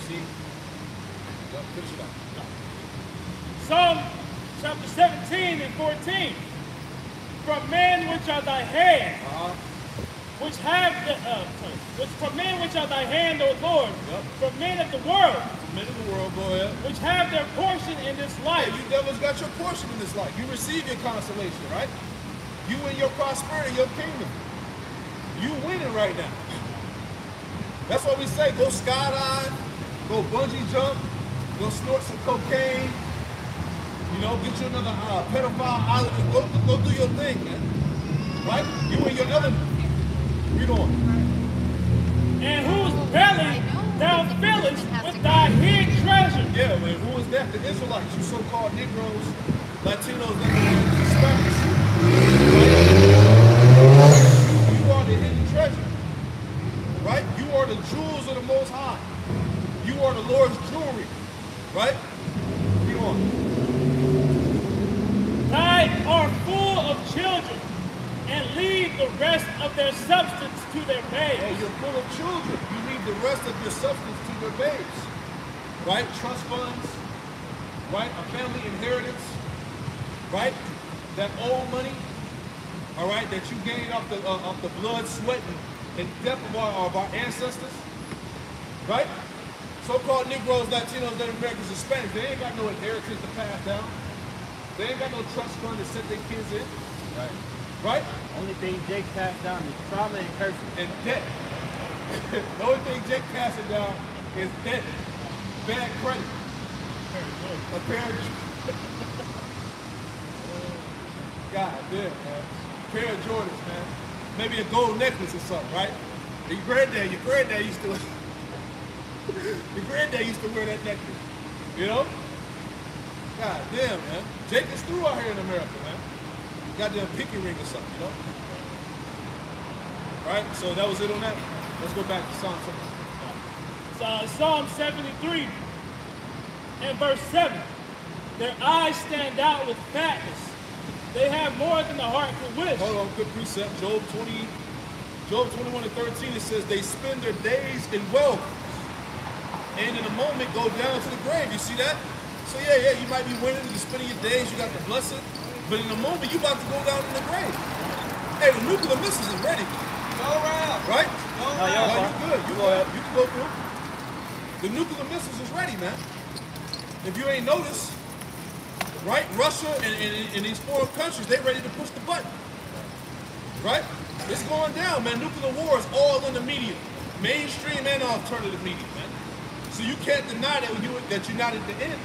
See? Finish it up. Psalm chapter 17 and 14. From men which are thy hand, which have from men which are thy hand, O Lord, from men of the world, Men of the world, go ahead. which have their portion in this life. Hey, you devils got your portion in this life. You receive your consolation, right? You in your prosperity, your kingdom. You winning right now. That's what we say. Go skydive, go bungee jump, go snort some cocaine. You know, get you another pedophile island. Go do your thing, man. Right? You and your element. Read on. And whose belly thou fillest with thy hid treasure. Yeah, man. Who is that? The Israelites, you so-called Negroes, Latinos, Hispanics. You are the hidden treasure. Right? You are the jewels of the Most High. You are the Lord's jewelry. Right? Read on. Thy are full of children, and leave the rest of their substance to their babes. Hey, you're full of children. You leave the rest of your substance to your babes. Right? Trust funds. Right? A family inheritance. Right? That old money. All right? That you gained off the blood, sweat, and death of our ancestors. Right? So-called Negroes, Latinos, Native Americans, Hispanics, they ain't got no inheritance to pass down. They ain't got no trust fund to set their kids in. Right. Right? Only thing Jake passed down is trauma and cursing. And debt. The only thing Jake passing down is debt. Bad credit. A pair of God damn, man. Pair of Jordans, man. maybe a gold necklace or something, right? And your granddad used to wear that necklace, you know? God damn, man. Jacob's through out here in America, man. Goddamn pinky ring or something, you know? Right? So that was it on that. Let's go back to Psalm 73. Psalm 73 and verse 7. Their eyes stand out with fatness. They have more than the heart could wish. Hold on, good precept. Job 21 and 13, it says, they spend their days in wealth, and in a moment go down to the grave. You see that? So yeah, you might be winning, you're spending your days, you got the blessing, but in a moment, you about to go down in the grave. Hey, the nuclear missiles is ready. Go around. Right? Go No, around. you good. You go ahead. You can go through. The nuclear missiles is ready, man. If you ain't noticed, right? Russia and these foreign countries, they ready to push the button. Right? It's going down, man. Nuclear war is all in the media. Mainstream and alternative media, man. So you can't deny that you're not at the end.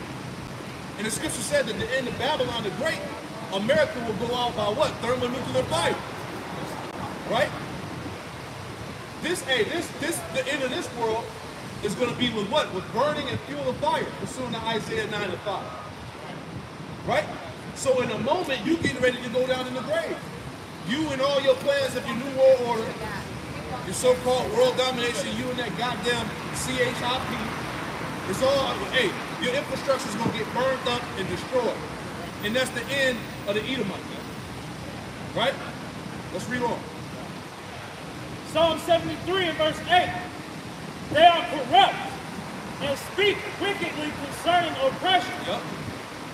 And the scripture said that the end of Babylon the Great, America will go out by what? Thermonuclear fire. Right? The end of this world is going to be with what? With burning and fuel of fire, pursuant to Isaiah 9 and 5. Right? So in a moment, you getting ready to go down in the grave. You and all your plans of your new world order, your so-called world domination, you and that goddamn CHIP, it's all, hey, your infrastructure is going to get burned up and destroyed. And that's the end of the Edomite, man. Right? Let's read on. Psalm 73 and verse 8. They are corrupt and speak wickedly concerning oppression. Yep.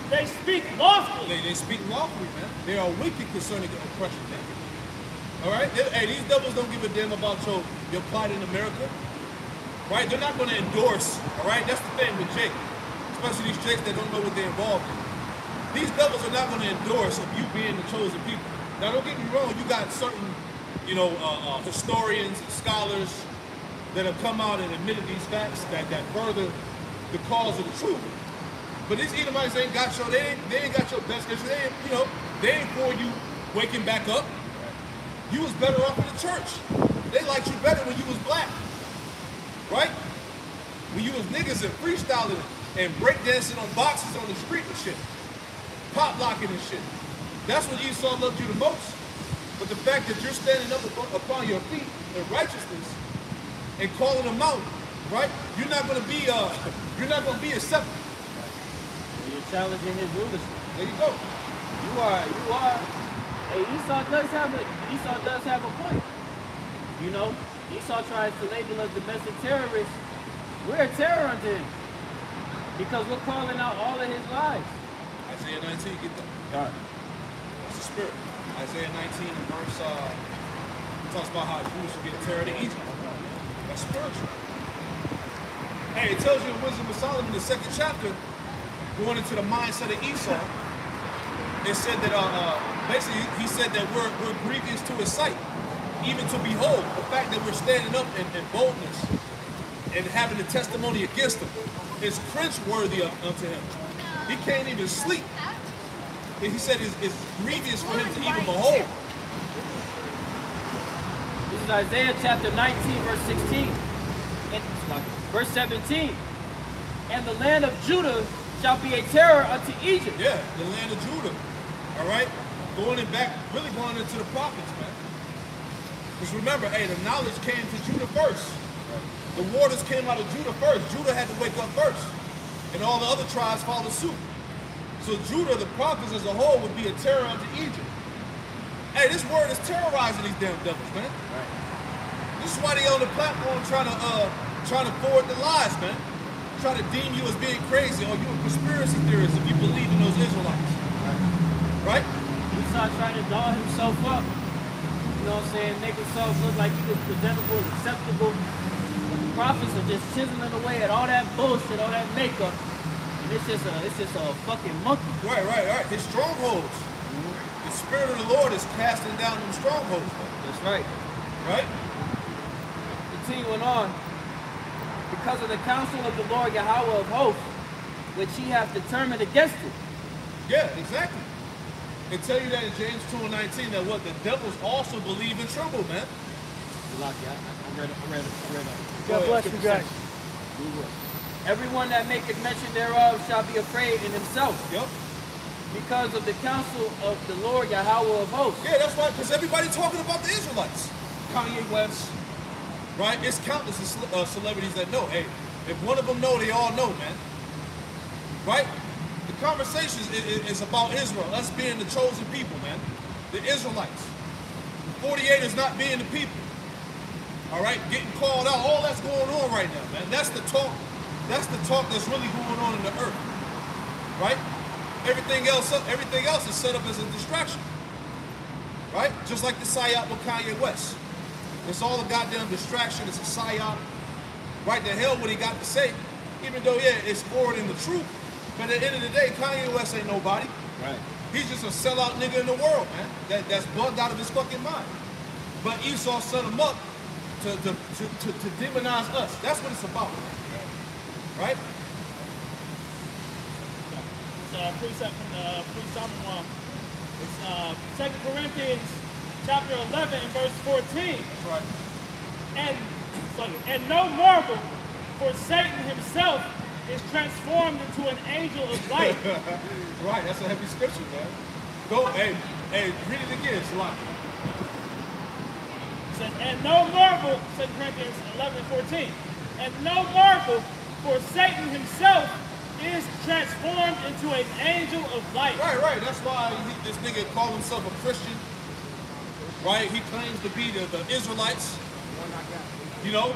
They speak lawfully. They speak lawfully, man. They are wicked concerning oppression, man. All right? Hey, these devils don't give a damn about your plight in America. Right? They're not going to endorse, all right? That's the thing with Jake. Especially these Jakes that don't know what they're involved in. These devils are not going to endorse of you being the chosen people. Now, don't get me wrong. You got certain, historians and scholars that have come out and admitted these facts that further the cause of the truth. But these Edomites ain't got they ain't got your best interest. They ain't for you waking back up. You was better off in the church. They liked you better when you was black. Right? When you was niggas and freestyling and breakdancing on boxes on the street and shit. Pop locking and shit. That's when Esau loved you the most. But the fact that you're standing up upon your feet in righteousness and calling them out, right? You're not gonna be accepted. You're challenging his rulership. There you go. You are. Hey, Esau does have a point. Esau tries to label us domestic terrorists. We're a terror unto him because we're calling out all of his lies. Isaiah 19, get that. God. That's the spirit. Isaiah 19 verse talks about how Jews should be a terror to Egypt. That's spiritual. Hey, it tells you in Wisdom of Solomon, the 2nd chapter, going into the mindset of Esau. It said that basically he said that we're grievous to his sight, even to behold. The fact that we're standing up in boldness and having the testimony against him is cringeworthy unto him. He can't even sleep. And he said it's grievous for him to even behold. This is Isaiah chapter 19, verse 16. And verse 17. And the land of Judah shall be a terror unto Egypt. Yeah, the land of Judah. All right? Going into the prophets, man. Because remember, hey, the knowledge came to Judah first. The waters came out of Judah first. Judah had to wake up first. And all the other tribes followed suit. So Judah, the prophets as a whole, would be a terror unto Egypt. Hey, this word is terrorizing these damn devils, man. Right. This is why they on the platform trying to forward the lies, man. Trying to deem you as being crazy, or you a conspiracy theorist if you believe in those Israelites. Right? Esau trying to doll himself up. You know what I'm saying? Make himself look like he was presentable, acceptable. But the prophets are just chiseling away at all that bullshit, all that makeup. And it's just a fucking monkey. Right. His strongholds. The Spirit of the Lord is casting down them strongholds. That's right. Right? Continuing on. Because of the counsel of the Lord Yahweh of hosts, which he hath determined against it. Yeah, exactly. It tell you that in James 2:19 that what the devils also believe and tremble, man. I read it. God bless you guys. Everyone that maketh mention thereof shall be afraid in himself. Yep. Because of the counsel of the Lord Yahweh of hosts. Yeah, that's right, because everybody talking about the Israelites. Kanye West, right? It's countless of celebrities that know. Hey, if one of them know, they all know, man. Right? The conversation is about Israel, us being the chosen people, man. The Israelites. 48 is not being the people. All right? Getting called out. All that's going on right now, man. That's the talk. That's the talk that's really going on in the earth. Right? Everything else is set up as a distraction. Right? Just like the psyop with Kanye West. It's all a goddamn distraction. It's a psyop. Right? The hell what he got to say. Even though, yeah, it's forward in the truth. But at the end of the day, Kanye West ain't nobody. Right. He's just a sellout nigga in the world, man. That's bugged out of his fucking mind. But Esau set him up to demonize us. That's what it's about. Right? Precept from the pre-Solomon. It's 2 Corinthians chapter 11 and verse 14. That's right. And no marvel, for Satan himself is transformed into an angel of light. Right, that's a heavy scripture, man. Go, hey, read it again, Shalom. It says, and no marvel, 2 Corinthians 11 and 14, and no marvel, for Satan himself is transformed into an angel of light. Right. That's why this nigga called himself a Christian. Right? He claims to be the Israelites. You know?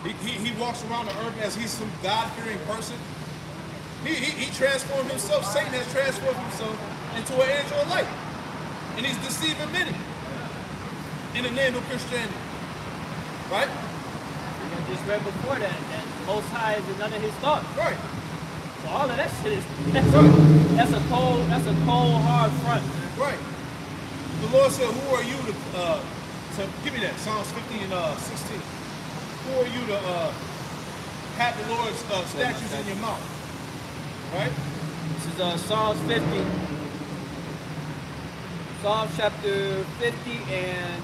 He walks around the earth as he's some God-fearing person. He transformed himself. Satan has transformed himself into an angel of light. And he's deceiving many in the name of Christianity. Right? We just read before that Most High is none of his thoughts. Right. So all of that shit is that's a cold, hard front. Right. The Lord said, who are you to give me that? Psalms 50 and 16. Who are you to have the Lord's statutes in your mouth? Right? This is Psalms 50. Psalms chapter 50 and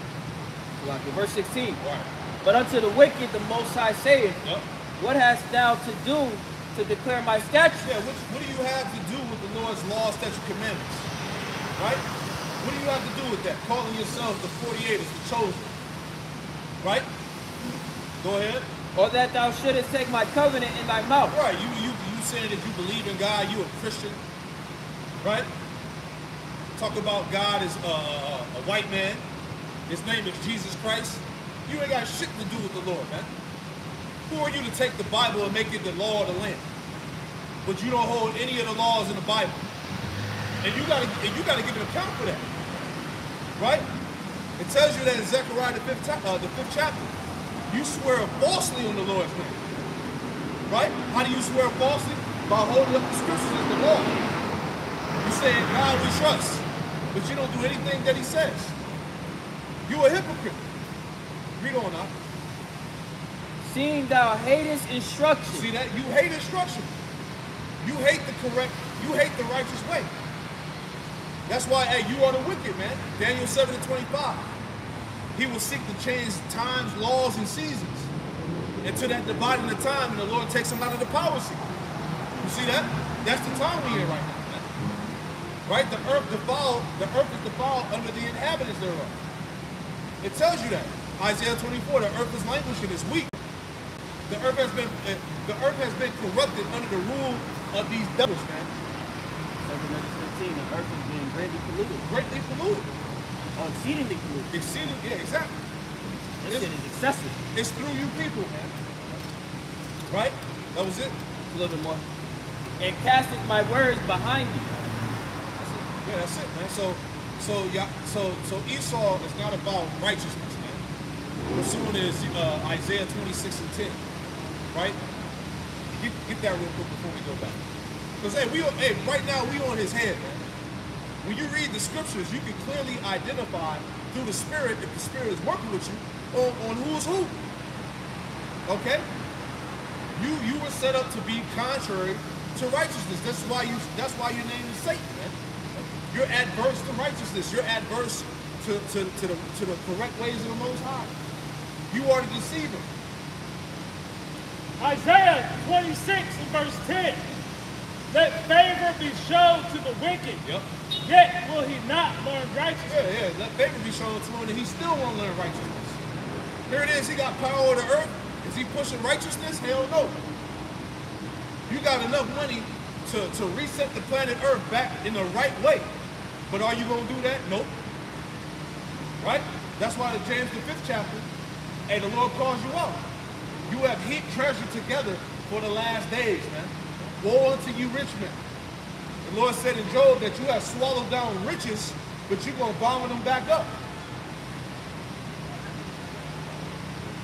verse 16. Right. But unto the wicked the Most High saith, Yep. what hast thou to do to declare my statutes? Yeah, what do you have to do with the Lord's law, statute, commandments? Right? What do you have to do with that? Calling yourself the 48ers, the chosen. Right? Go ahead. Or that thou shouldest take my covenant in thy mouth. Right, you saying that you believe in God, you a Christian. Right? Talk about God as a white man. His name is Jesus Christ. You ain't got shit to do with the Lord, man. Who are you to take the Bible and make it the law of the land? But you don't hold any of the laws in the Bible. And you gotta give an account for that. Right? It tells you that in Zechariah the fifth chapter. You swear falsely on the Lord's name. Right? How do you swear falsely? By holding up the scriptures as the law. You say, in God we trust, but you don't do anything that he says. You a hypocrite. Read on now. Seeing thou hatest instruction. See that? You hate instruction. You hate the righteous way. That's why, hey, you are the wicked, man. Daniel 7:25. He will seek to change times, laws, and seasons. Until that dividing the time, and the Lord takes him out of the power seat. You see that? That's the time we in right now, man. Right? The earth is defiled under the inhabitants thereof. It tells you that. Isaiah 24, the earth is languishing, it's weak. The earth has been corrupted under the rule of these devils, man. 7:15, the earth is being greatly polluted. Greatly polluted. Oh, exceedingly polluted. Yeah, exactly. This shit is excessive. It's through you people, man. Right? That was it. A little bit more. And casteth my words behind you. Yeah, that's it, man. So Esau is not about righteousness, man. Pursuing is Isaiah 26 and 10. Right? Get that real quick before we go back. Because right now we on his head, man. When you read the scriptures, you can clearly identify through the Spirit, if the Spirit is working with you, on who is who. Okay? You were set up to be contrary to righteousness. That's why your name is Satan, man. You're adverse to righteousness. You're adverse to the correct ways of the Most High. You are the deceiver. Isaiah 26 and verse 10. Let favor be shown to the wicked, Yep. yet will he not learn righteousness. Yeah. Let favor be shown to him, and he still won't learn righteousness. Here it is. He got power over the earth. Is he pushing righteousness? Hell no. You got enough money to reset the planet Earth back in the right way. But are you going to do that? Nope. Right? That's why in James the 5th chapter, hey, the Lord calls you out. You have heaped treasure together for the last days, man. Woe unto you, rich men. The Lord said in Job that you have swallowed down riches, but you're going to vomit them back up.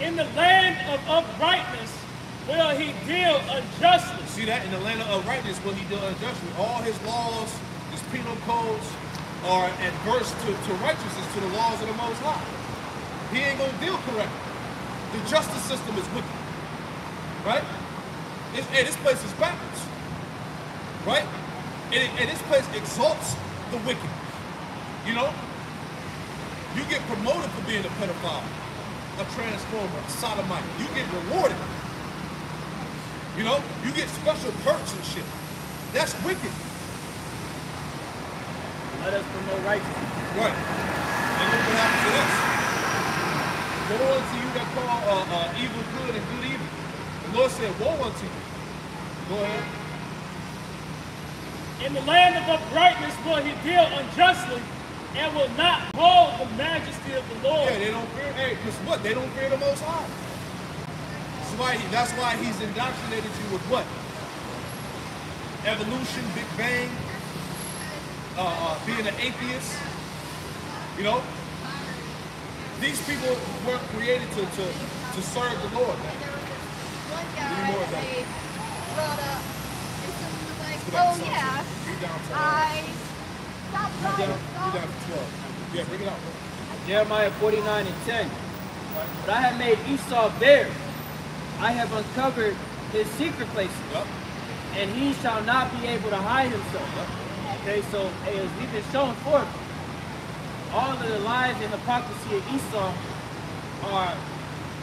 In the land of uprightness will he deal unjustly. See that? In the land of uprightness will he deal unjustly. All his laws, his penal codes are adverse to righteousness, to the laws of the Most High. He ain't going to deal correctly. The justice system is wicked. Right? Hey, this place is backwards. Right? And this place exalts the wicked. You know? You get promoted for being a pedophile, a transformer, a sodomite. You get rewarded. You know? You get special perks and shit. That's wicked. Let us promote righteousness. Right. And look what happens to this. Woe unto you that call evil good and good evil. The Lord said, woe unto you. Go ahead. In the land of uprightness will he deal unjustly and will not hold the majesty of the Lord. Yeah, they don't fear. Hey, because what? They don't fear the Most High. That's why he's indoctrinated you with what? Evolution, Big Bang, being an atheist. You know? These people weren't created to serve the Lord, man. One guy, more of that. they brought up, and someone was like, You're oh yeah, down to I stopped you're driving. down to 12. Yeah, bring it out. Jeremiah 49 and 10. But I have made Esau bare. I have uncovered his secret places. Yep. And he shall not be able to hide himself. Okay, so as we've been showing forth, all of the lies and hypocrisy of Esau are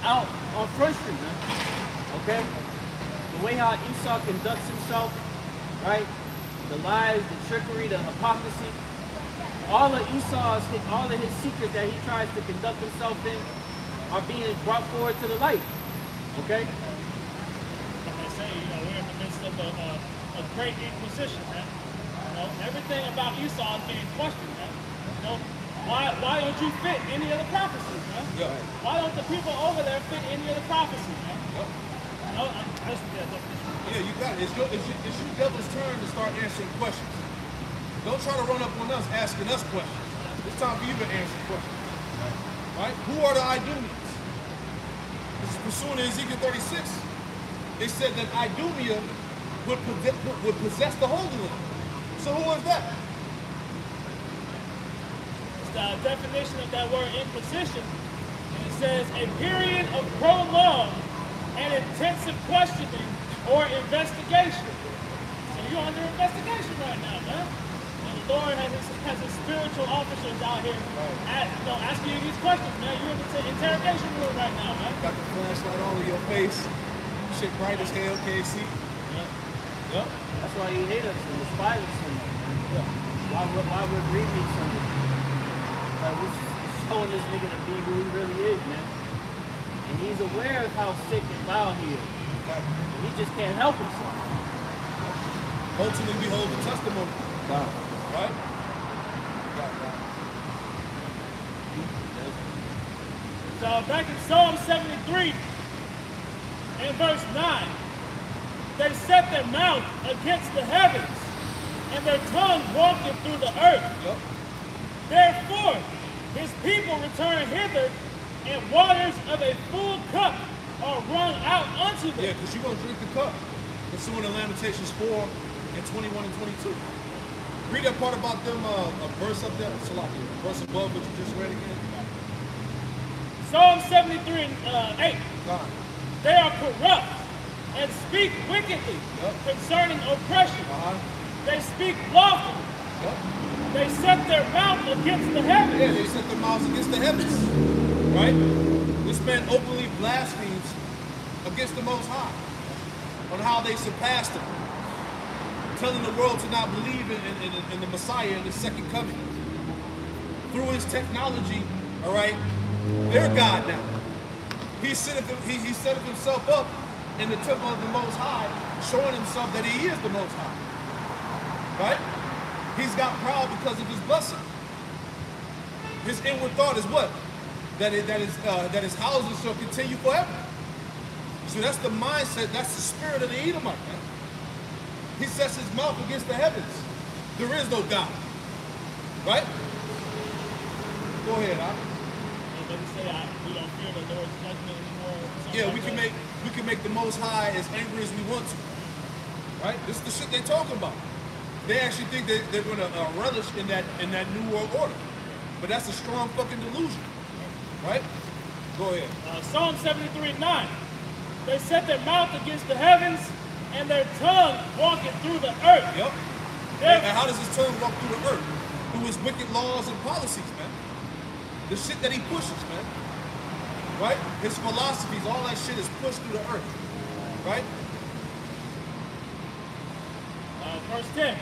out on Front Street, man. Okay? The way how Esau conducts himself, right? The lies, the trickery, the hypocrisy, all of his secrets that he tries to conduct himself in are being brought forward to the light. Okay? Like I say, we're in the midst of a great inquisition, man. Everything about Esau is being questioned, man. Why don't you fit any of the prophecies, man? Yeah. Why don't the people over there fit any of the prophecies, man? Yep. Yeah, Yeah, you got it. It's you devil's turn to start answering questions. Don't try to run up on us asking us questions. It's time for you to answer questions. Right? Who are the Idumeans? This is pursuing Ezekiel 36. They said that Idumea would possess the Holy Land. So who is that? the definition of that word inquisition, and it says a period of prolonged and intensive questioning or investigation. So you're under investigation right now, man. And the Lord has his spiritual officers out here asking you these questions, man. You're in the interrogation room right now, man. Got the flashlight all over your face. Shit bright as hell, can't see. Yep. That's why he hates us and despise us so much. Why would read me so much? Like, we're showing this nigga to be who he really is, man. And he's aware of how sick and foul he is. He just can't help himself. Ultimately behold the testimony. Wow. Right? So back in Psalm 73, in verse 9, they set their mouth against the heavens, and their tongue walketh through the earth. Yep. Therefore, his people return hither, and waters of a full cup are wrung out unto them. Yeah, because you're going to drink the cup. Pursuing the Lamentations 4 and 21 and 22. Read that part about them, a verse up there, Salaki, a verse above what you just read again. Psalm 73 and 8. God. They are corrupt and speak wickedly concerning oppression. They speak lawfully. Yep. They set their mouth against the heavens. Yeah, they set their mouths against the heavens. Right? This man openly blasphemes against the Most High on how they surpassed him, telling the world to not believe in the Messiah in the second coming. Through his technology, all right, they're God now. He set himself up in the temple of the Most High, showing himself that he is the Most High. Right? He's got proud because of his blessing. His inward thought is what? That his houses shall continue forever. So that's the mindset, that's the spirit of the Edomite, man. He sets his mouth against the heavens. There is no God. Right? Go ahead, huh? They say we don't fear the Lord's judgment anymore. Yeah, like we can make the Most High as angry as we want to. Right? This is the shit they're talking about. They actually think they're going to relish in that new world order. But that's a strong fucking delusion. Right? Go ahead. Psalm 73:9. They set their mouth against the heavens and their tongue walking through the earth. Yep. And how does his tongue walk through the earth? Through his wicked laws and policies, man. The shit that he pushes, man. Right? His philosophies, all that shit is pushed through the earth. Right? Verse 10.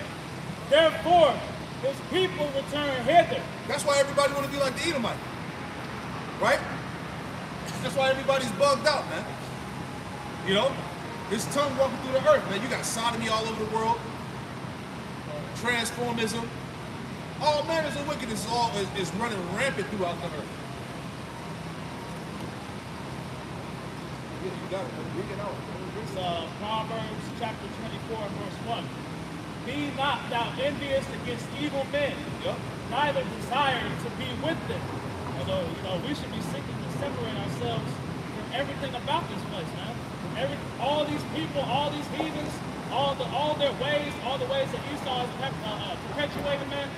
Therefore, his people return hither. That's why everybody want to be like the Edomite. Right? That's why everybody's bugged out, man. You know? His tongue walking through the earth, man. You got sodomy all over the world. Transformism. All manners of wickedness is running rampant throughout the earth. Yeah, you got it. Bring it out. It's Proverbs chapter 24 and verse 1. Be not thou envious against evil men, Yep. neither desire to be with them. Although, we should be seeking to separate ourselves from everything about this place, man. All these people, all these heathens, all their ways, all the ways that Esau has perpetuated, man.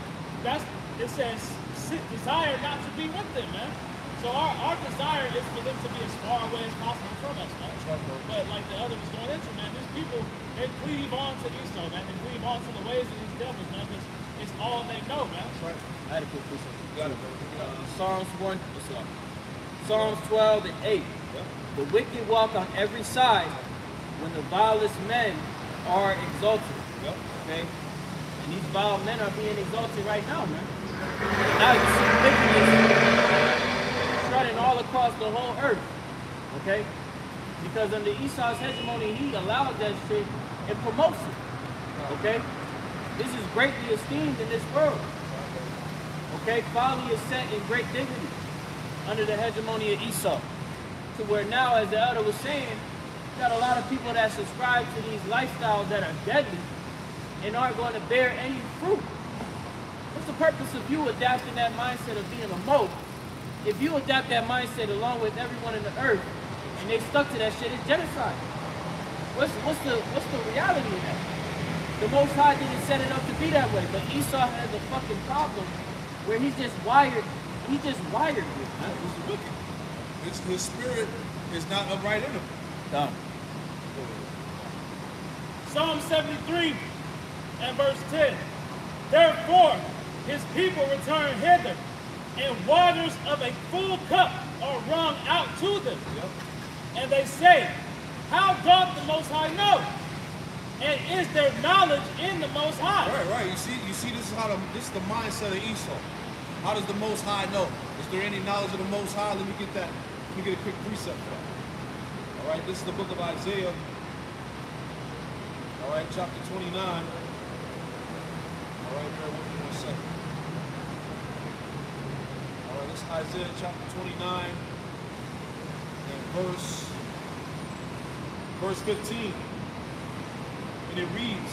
It says desire not to be with them, man. So our desire is for them to be as far away as possible from us, man. But like the other was going into, man, these people, they cleave on to Esau, man. They cleave on to the ways of these devils, man, because it's all they know, man. That's right. I had a quick question. You got it, bro. Psalms 1, what's up? Psalms 12 and 8. Yep. The wicked walk on every side when the vilest men are exalted. Yep. Okay? And these vile men are being exalted right now, man. Now you see wickedness spreading all across the whole earth. Okay? Because under Esau's hegemony, he allowed that shit and promotes it. Okay? This is greatly esteemed in this world. Okay? Folly is set in great dignity under the hegemony of Esau. To where now, as the elder was saying, you got a lot of people that subscribe to these lifestyles that are deadly and aren't going to bear any fruit. What's the purpose of you adapting that mindset of being a mold? If you adapt that mindset along with everyone in the earth, and they stuck to that shit, it's genocide. What's the reality of that? The Most High didn't set it up to be that way, but Esau has a fucking problem where he's just wired. He just wired with, man. He's wicked. His spirit is not upright in him. Dumb. Psalm 73 and verse 10. Therefore, his people return hither, and waters of a full cup are wrung out to them. Yep. And they say, how doth the Most High know? And is there knowledge in the Most High? Right. You see, this is the mindset of Esau. How does the Most High know? Is there any knowledge of the Most High? Let me get that. Let me get a quick precept for that. All right, this is the book of Isaiah. All right, chapter 29. All right, bear with me 1 second. All right, this is Isaiah chapter 29 and verse 15. And it reads,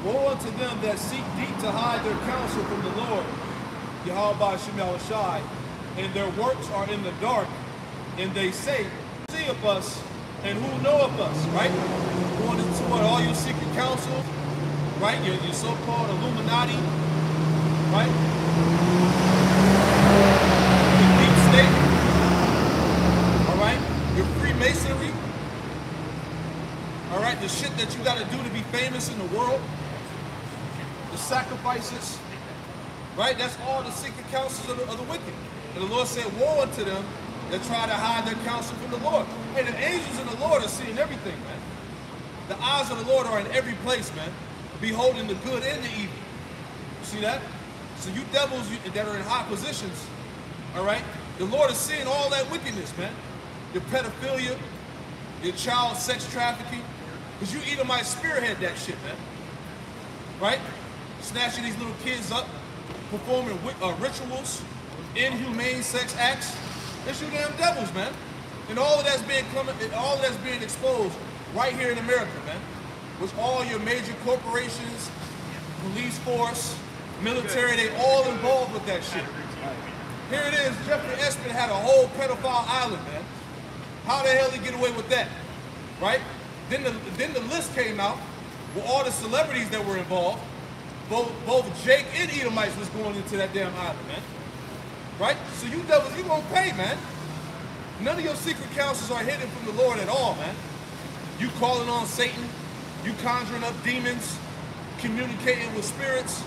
woe unto them that seek deep to hide their counsel from the Lord, Yahweh Shem Yahushai, and their works are in the dark, and they say, who seeth us, and who knoweth us, right? Going into what, all your secret counsel, right? Your so-called Illuminati, right? Your deep state, all right? Your Freemasonry, all right? The shit that you got to do to be famous in the world, the sacrifices, right? That's all the secret counsels of the wicked. And the Lord said, woe unto them that try to hide their counsel from the Lord. Hey, the angels of the Lord are seeing everything, man. The eyes of the Lord are in every place, man, beholding the good and the evil. You see that? So you devils that are in high positions, all right? The Lord is seeing all that wickedness, man. Your pedophilia, your child sex trafficking, because you Edomite spearhead that shit, man. Right? Snatching these little kids up, performing rituals, inhumane sex acts. It's you damn devils, man. And all of that's being exposed right here in America, man. With all your major corporations, police force, military, they all involved with that shit. Here it is, Jeffrey Epstein had a whole pedophile island, man. How the hell did he get away with that? Right? Then the list came out with all the celebrities that were involved. Both Jake and Edomites was going into that damn island, man. Right? So you devils, you gonna pay, man. None of your secret counsels are hidden from the Lord at all, man. You calling on Satan, you conjuring up demons, communicating with spirits,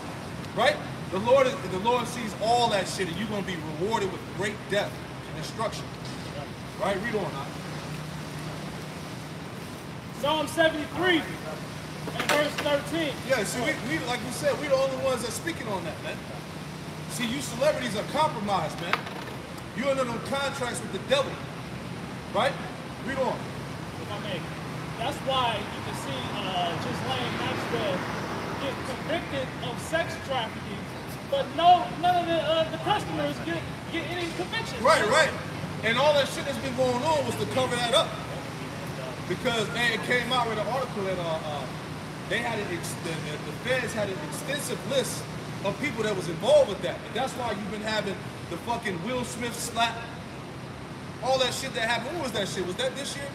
right? The Lord sees all that shit, and you're gonna be rewarded with great death and destruction. Right? Read on now. Psalm 73 and verse 13. Yeah, see, we like we said, we're the only ones that's speaking on that, man. See, you celebrities are compromised, man. You're under them contracts with the devil, right? Read on. If I may. That's why you can see Ghislaine Maxwell get convicted of sex trafficking, but none of the customers get any convictions. Right. And all that shit that's been going on was to cover that up. Because it came out with an article that they had the feds had an extensive list of people that was involved with that. And that's why you've been having the fucking Will Smith slap, all that shit that happened. When was that shit? Was that this year?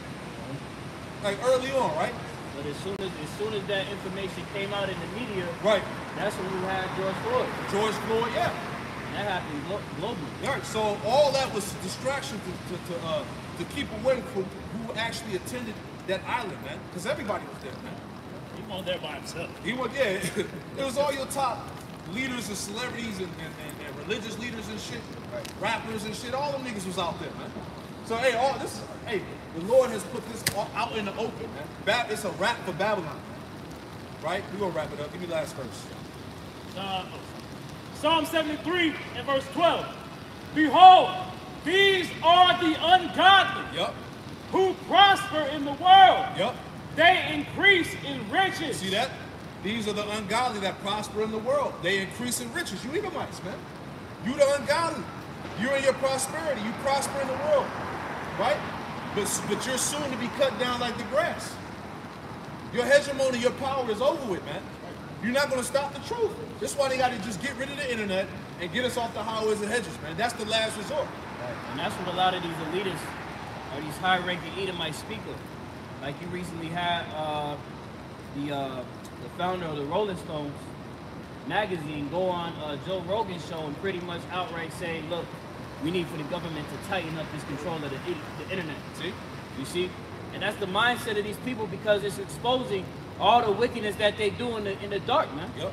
Like early on, right? But as soon as that information came out in the media, right, that's when you had George Floyd. George Floyd, yeah. That happened globally. Right. So all that was distraction to keep away from who actually attended that island, man. Because everybody was there, man. He wasn't there by himself. He was, yeah. It was all your top leaders and celebrities and religious leaders and shit, right. Rappers and shit. All them niggas was out there, man. So hey, the Lord has put this out in the open, man. It's a rap for Babylon, man. Right? We're gonna wrap it up. Give me the last verse. Psalm 73 and verse 12. Behold, these are the ungodly who prosper in the world. They increase in riches. See that? These are the ungodly that prosper in the world. They increase in riches. You Edomites, man. You the ungodly. You're in your prosperity. You prosper in the world. Right? But you're soon to be cut down like the grass. Your hegemony, your power is over with, man. You're not going to stop the truth. That's why they got to just get rid of the internet and get us off the highways and hedges, man. That's the last resort. Right. And that's what a lot of these elitists or these high-ranking Edomites speak of. Like you recently had the founder of the Rolling Stones magazine go on Joe Rogan's show and pretty much outright say, look, we need for the government to tighten up this control of the internet. See? You see? And that's the mindset of these people because it's exposing all the wickedness that they do in the dark, man. You were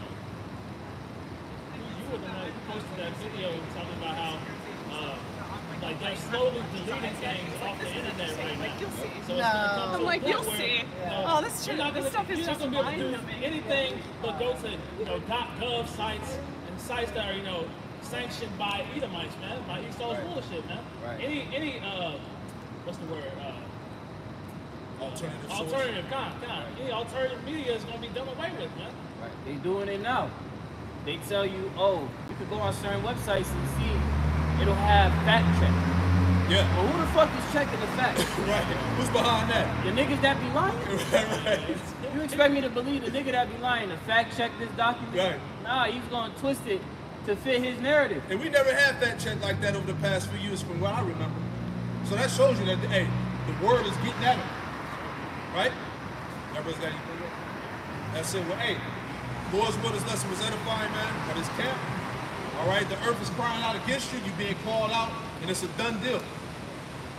the one who posted that video talking about how like they're slowly deleting things off the internet right now. You'll see. So I'm like, you'll see. Oh, this you're not this stuff is you're just not gonna be able to do mind-numbing. anything but go to .gov sites and sites that are sanctioned by Edomites, man, by Esau's bullshit, man. Right. Any what's the word? Alternative Any alternative media is gonna be done away with, man. Right. They doing it now. They tell you, oh, you could go on certain websites and see it'll have fact check. Yeah. Well, who the fuck is checking the facts? Right. Who's behind that? The niggas that be lying? Right. You expect me to believe the nigga that be lying to fact check this document? Right. Nah, he's gonna twist it to fit his narrative. And we never had fact check like that over the past few years from what I remember. So that shows you that, hey, the word is getting at them. Right? Everybody's got anything? That's it. Well, hey, Lord's word, this lesson was edifying, man, at his camp. All right, the earth is crying out against you. You're being called out, and it's a done deal.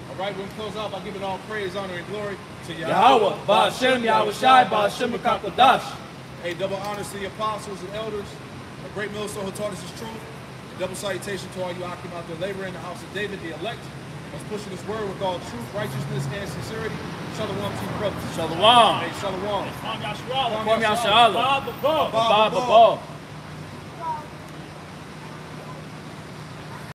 All right, we're going to close out by giving all praise, honor, and glory to Yahweh. Yahweh, Ba'ashem, Yahweh Shai, Ba'ashem, Kakodash. Hey, double honors to the apostles and elders, a great millstone who taught us his truth. A double salutation to all you Akim out there laboring in the house of David, the elect, who's pushing his word with all truth, righteousness, and sincerity. Shalom to you, brothers. Shalom. Hey, shalom. Kwam Yasharallah. Kwam Yasharallah. Bob the Bob. Bob.